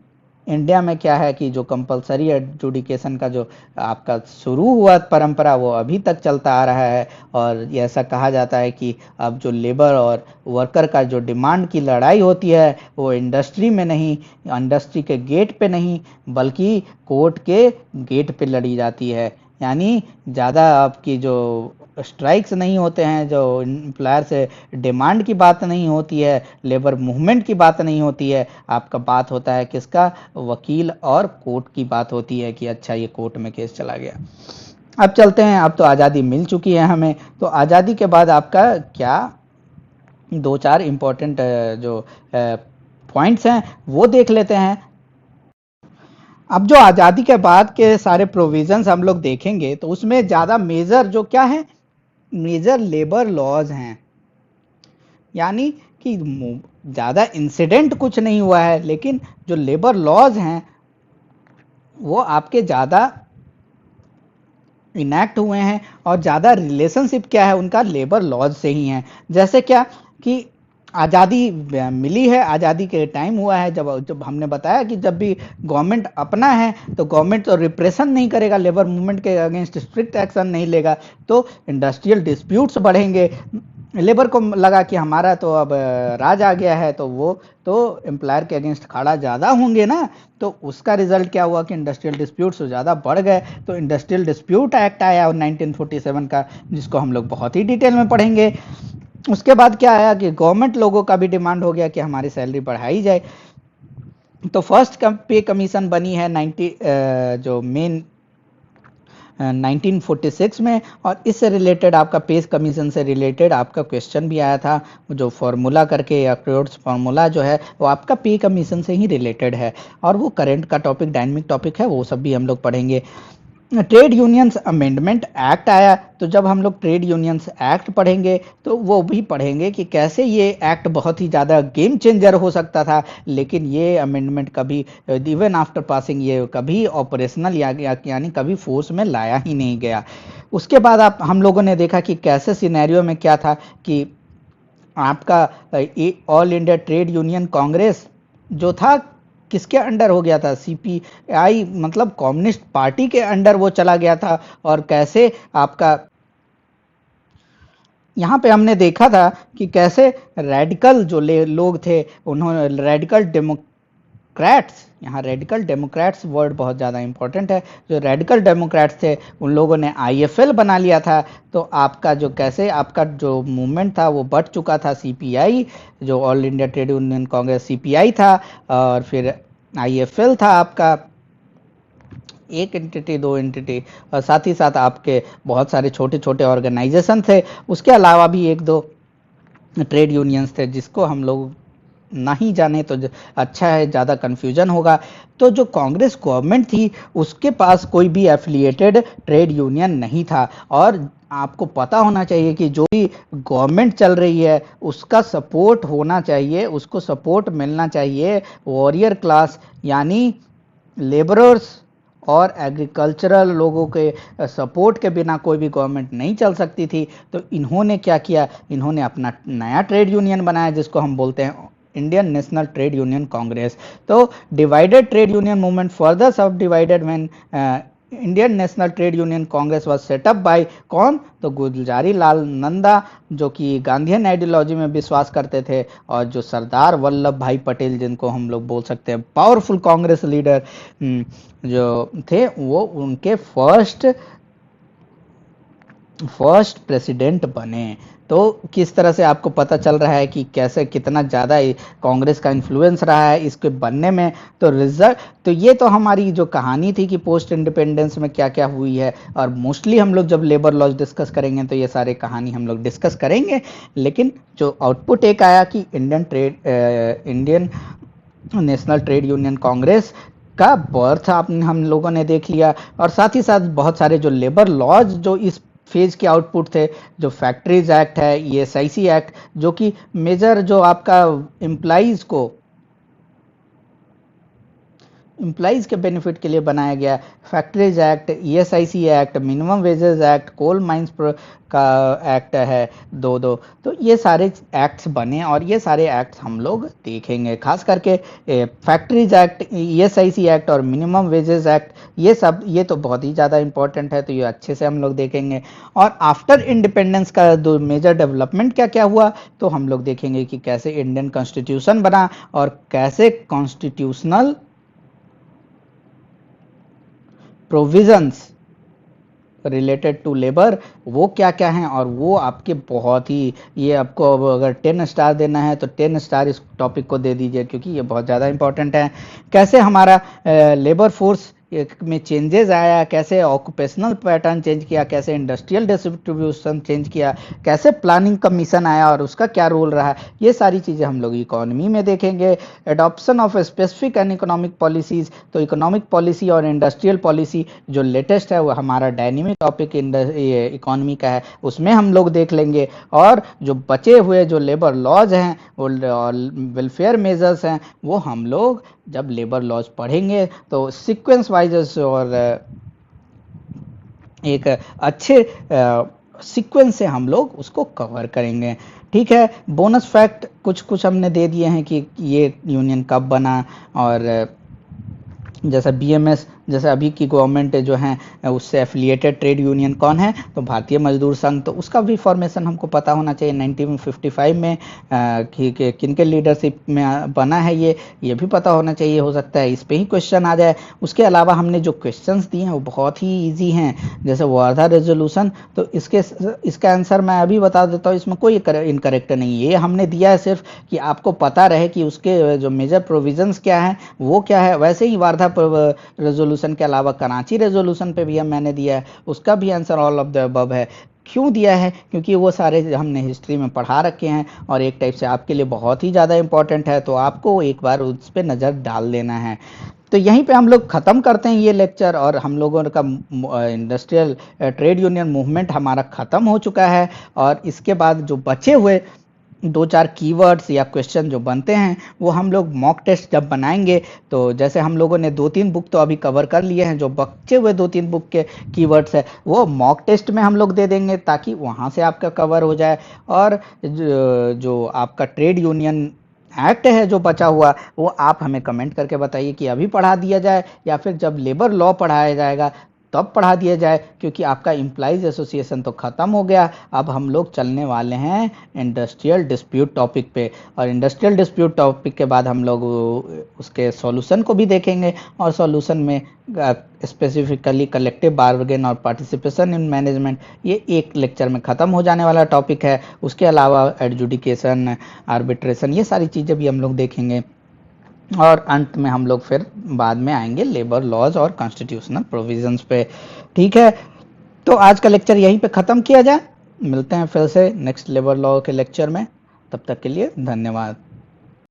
इंडिया में क्या है कि जो कंपलसरी एडजुडिकेशन का जो आपका शुरू हुआ परंपरा वो अभी तक चलता आ रहा है। और ऐसा कहा जाता है कि अब जो लेबर और वर्कर का जो डिमांड की लड़ाई होती है वो इंडस्ट्री में नहीं, इंडस्ट्री के गेट पे नहीं, बल्कि कोर्ट के गेट पे लड़ी जाती है। यानी ज़्यादा आपकी जो स्ट्राइक्स नहीं होते हैं, जो एम्प्लॉयर से डिमांड की बात नहीं होती है, लेबर मूवमेंट की बात नहीं होती है, आपका बात होता है किसका, वकील और कोर्ट की बात होती है कि अच्छा ये कोर्ट में केस चला गया। अब चलते हैं, अब तो आज़ादी मिल चुकी है हमें, तो आज़ादी के बाद आपका क्या दो चार इम्पोर्टेंट जो पॉइंट्स हैं वो देख लेते हैं। अब जो आज़ादी के बाद के सारे प्रोविजंस हम लोग देखेंगे तो उसमें ज़्यादा मेजर जो क्या है, मेजर लेबर लॉज हैं। यानी कि ज़्यादा इंसिडेंट कुछ नहीं हुआ है, लेकिन जो लेबर लॉज हैं वो आपके ज़्यादा इनैक्ट हुए हैं, और ज़्यादा रिलेशनशिप क्या है उनका लेबर लॉज से ही है। जैसे क्या कि आज़ादी मिली है, आज़ादी के टाइम हुआ है, जब जब हमने बताया कि जब भी गवर्नमेंट अपना है तो गवर्नमेंट तो रिप्रेशन नहीं करेगा, लेबर मूवमेंट के अगेंस्ट स्ट्रिक्ट एक्शन नहीं लेगा, तो इंडस्ट्रियल डिस्प्यूट्स बढ़ेंगे। लेबर को लगा कि हमारा तो अब राज आ गया है, तो वो तो एम्प्लॉयर के अगेंस्ट खड़ा ज़्यादा होंगे ना, तो उसका रिजल्ट क्या हुआ कि इंडस्ट्रियल डिस्प्यूट्स ज़्यादा बढ़ गए। तो इंडस्ट्रियल डिस्प्यूट एक्ट आया 1947 का, जिसको हम लोग बहुत ही डिटेल में पढ़ेंगे। उसके बाद क्या आया कि गवर्नमेंट लोगों का भी डिमांड हो गया कि हमारी सैलरी बढ़ाई जाए। तो फर्स्ट पे कमीशन बनी है जो मेन 1946 में, और इससे रिलेटेड आपका पे कमीशन से रिलेटेड आपका क्वेश्चन भी आया था, जो फार्मूला करके या क्रोड्स फार्मूला जो है वो आपका पे कमीशन से ही रिलेटेड है, और वो करंट का टॉपिक, डायनेमिक टॉपिक है, वो सब भी हम लोग पढ़ेंगे। ट्रेड यूनियंस अमेंडमेंट एक्ट आया, तो जब हम लोग ट्रेड यूनियंस एक्ट पढ़ेंगे तो वो भी पढ़ेंगे कि कैसे ये एक्ट बहुत ही ज़्यादा गेम चेंजर हो सकता था, लेकिन ये अमेंडमेंट कभी इवन आफ्टर पासिंग ये कभी ऑपरेशनल यानी कभी फोर्स में लाया ही नहीं गया। उसके बाद हम लोगों ने देखा कि कैसे सिनेरियो में क्या था कि आपका all India trade Union Congress जो था किसके अंडर हो गया था, सीपीआई मतलब कम्युनिस्ट पार्टी के अंडर वो चला गया था। और कैसे आपका यहाँ पे हमने देखा था कि कैसे रेडिकल जो लोग थे, उन्होंने रेडिकल डेमोक्रेट्स, यहाँ रेडिकल डेमोक्रेट्स वर्ड बहुत ज़्यादा इंपॉर्टेंट है, जो रेडिकल डेमोक्रेट्स थे उन लोगों ने आईएफएल बना लिया था। तो आपका जो कैसे आपका जो मूवमेंट था वो बढ़ चुका था, सीपीआई जो all India trade Union Congress CPI था, और फिर आईएफएल था आपका, एक एंटिटी दो एंटिटी, और साथ ही साथ आपके बहुत सारे छोटे छोटे ऑर्गेनाइजेशन थे। उसके अलावा भी एक दो ट्रेड यूनियंस थे जिसको हम लोग नहीं जाने तो अच्छा है, ज़्यादा कन्फ्यूजन होगा। तो जो कांग्रेस गवर्नमेंट थी उसके पास कोई भी एफिलिएटेड ट्रेड यूनियन नहीं था, और आपको पता होना चाहिए कि जो भी गवर्नमेंट चल रही है उसका सपोर्ट होना चाहिए, उसको सपोर्ट मिलना चाहिए वॉरियर क्लास यानी लेबरर्स और एग्रीकल्चरल लोगों के सपोर्ट के बिना कोई भी गवर्नमेंट नहीं चल सकती थी। तो इन्होंने क्या किया, इन्होंने अपना नया ट्रेड यूनियन बनाया जिसको हम बोलते हैं Indian National Trade Union Congress. तो divided trade union movement further sub divided when Indian National Trade Union Congress was set up by कौन, तो गुलजारी लाल नंदा, जो कि गांधीयन आइडियोलॉजी में विश्वास करते थे, और जो सरदार वल्लभ भाई पटेल, जिनको हम लोग बोल सकते हैं पावरफुल कांग्रेस लीडर जो थे, वो उनके फर्स्ट प्रेसिडेंट बने। तो किस तरह से आपको पता चल रहा है कि कैसे कितना ज़्यादा कांग्रेस का इन्फ्लुएंस रहा है इसके बनने में। तो रिजल्ट, तो ये तो हमारी जो कहानी थी कि पोस्ट इंडिपेंडेंस में क्या क्या हुई है, और मोस्टली हम लोग जब लेबर लॉज डिस्कस करेंगे तो ये सारे कहानी हम लोग डिस्कस करेंगे। लेकिन जो आउटपुट एक आया कि Indian National Trade Union Congress का बर्थ हम लोगों ने देख लिया, और साथ ही साथ बहुत सारे जो लेबर लॉज जो इस फेज के आउटपुट थे, जो फैक्ट्रीज एक्ट है, ईएसआईसी एक्ट, जो कि मेजर जो आपका एम्प्लाइज के बेनिफिट के लिए बनाया गया, factories act, ESIC act, minimum wages act, coal mines का एक्ट है दो, तो ये सारे एक्ट्स बने, और ये सारे एक्ट्स हम लोग देखेंगे, खास करके फैक्ट्रीज एक्ट, ईएसआईसी एक्ट और मिनिमम वेजेस एक्ट, ये तो बहुत ही ज़्यादा इंपॉर्टेंट है, तो ये अच्छे से हम लोग देखेंगे। और आफ्टर इंडिपेंडेंस का दो मेजर डेवलपमेंट क्या क्या हुआ, तो हम लोग देखेंगे कि कैसे इंडियन कॉन्स्टिट्यूशन बना, और कैसे constitutional provisions related to labour वो क्या क्या हैं, और वो आपके बहुत ही, ये आपको अगर 10 स्टार देना है तो 10 स्टार इस टॉपिक को दे दीजिए, क्योंकि ये बहुत ज़्यादा इंपॉर्टेंट है। कैसे हमारा लेबर फोर्स में चेंजेस आया, कैसे ऑक्यूपेशनल पैटर्न चेंज किया, कैसे इंडस्ट्रियल डिस्ट्रीब्यूशन चेंज किया, कैसे प्लानिंग कमीशन आया और उसका क्या रोल रहा, ये सारी चीज़ें हम लोग इकोनॉमी में देखेंगे। Adoption of specific and economic policies, तो इकोनॉमिक पॉलिसी और इंडस्ट्रियल पॉलिसी जो लेटेस्ट है वो हमारा डायनेमिक टॉपिक इकोनॉमी का है, उसमें हम लोग देख लेंगे। और जो बचे हुए जो लेबर लॉज हैं, वो वेलफेयर मेजर्स हैं, वो हम लोग जब लेबर लॉज पढ़ेंगे तो सीक्वेंस वाइज और एक अच्छे सीक्वेंस से हम लोग उसको कवर करेंगे। ठीक है, बोनस फैक्ट कुछ हमने दे दिए हैं कि ये यूनियन कब बना, और जैसा बीएमएस, जैसे अभी की गवर्नमेंट जो है उससे एफिलिएटेड ट्रेड यूनियन कौन है, तो भारतीय मजदूर संघ, तो उसका भी फॉर्मेशन हमको पता होना चाहिए 1955 में कि किन के लीडरशिप में बना है, ये भी पता होना चाहिए, हो सकता है इस पे ही क्वेश्चन आ जाए। उसके अलावा हमने जो क्वेश्चंस दिए हैं वो बहुत ही ईजी हैं, जैसे वार्धा रेजोल्यूशन, तो इसका आंसर मैं अभी बता देता हूँ, इसमें कोई इनकरेक्ट नहीं है, ये हमने दिया है सिर्फ कि आपको पता रहे कि उसके जो मेजर प्रोविजंस क्या है वो क्या है। वैसे ही वार्धा रेजोल्यूशन के अलावा कराची रेजोल्यूशन पे भी मैंने दिया है, उसका भी answer all of the above है। क्यों दिया है, क्योंकि वो सारे हमने हिस्ट्री में पढ़ा रखे हैं और एक टाइप से आपके लिए बहुत ही ज़्यादा इंपॉर्टेंट है, तो आपको एक बार उस पर नज़र डाल देना है। तो यहीं पे हम लोग ख़त्म करते हैं ये लेक्चर, और हम लोगों का इंडस्ट्रियल ट्रेड यूनियन मूवमेंट हमारा ख़त्म हो चुका है। और इसके बाद जो बचे हुए 2-4 कीवर्ड्स या क्वेश्चन जो बनते हैं वो हम लोग मॉक टेस्ट जब बनाएंगे, तो जैसे हम लोगों ने 2-3 बुक तो अभी कवर कर लिए हैं, जो बचे हुए 2-3 बुक के कीवर्ड्स है वो मॉक टेस्ट में हम लोग दे देंगे, ताकि वहाँ से आपका कवर हो जाए। और जो आपका ट्रेड यूनियन एक्ट है जो बचा हुआ, वो आप हमें कमेंट करके बताइए कि अभी पढ़ा दिया जाए या फिर जब लेबर लॉ पढ़ाया जाएगा तब पढ़ा दिया जाए, क्योंकि आपका एम्प्लॉइज एसोसिएशन तो ख़त्म हो गया। अब हम लोग चलने वाले हैं इंडस्ट्रियल डिस्प्यूट टॉपिक पे, और इंडस्ट्रियल डिस्प्यूट टॉपिक के बाद हम लोग उसके सॉल्यूशन को भी देखेंगे, और सॉल्यूशन में स्पेसिफिकली कलेक्टिव बार्गेन और पार्टिसिपेशन इन मैनेजमेंट, ये एक लेक्चर में ख़त्म हो जाने वाला टॉपिक है। उसके अलावा एडजुडिकेशन, आर्बिट्रेशन, ये सारी चीज़ें भी हम लोग देखेंगे, और अंत में हम लोग फिर बाद में आएंगे लेबर लॉज और कॉन्स्टिट्यूशनल प्रोविजंस पे। ठीक है, तो आज का लेक्चर यहीं पे ख़त्म किया जाए, मिलते हैं फिर से नेक्स्ट लेबर लॉ के लेक्चर में, तब तक के लिए धन्यवाद।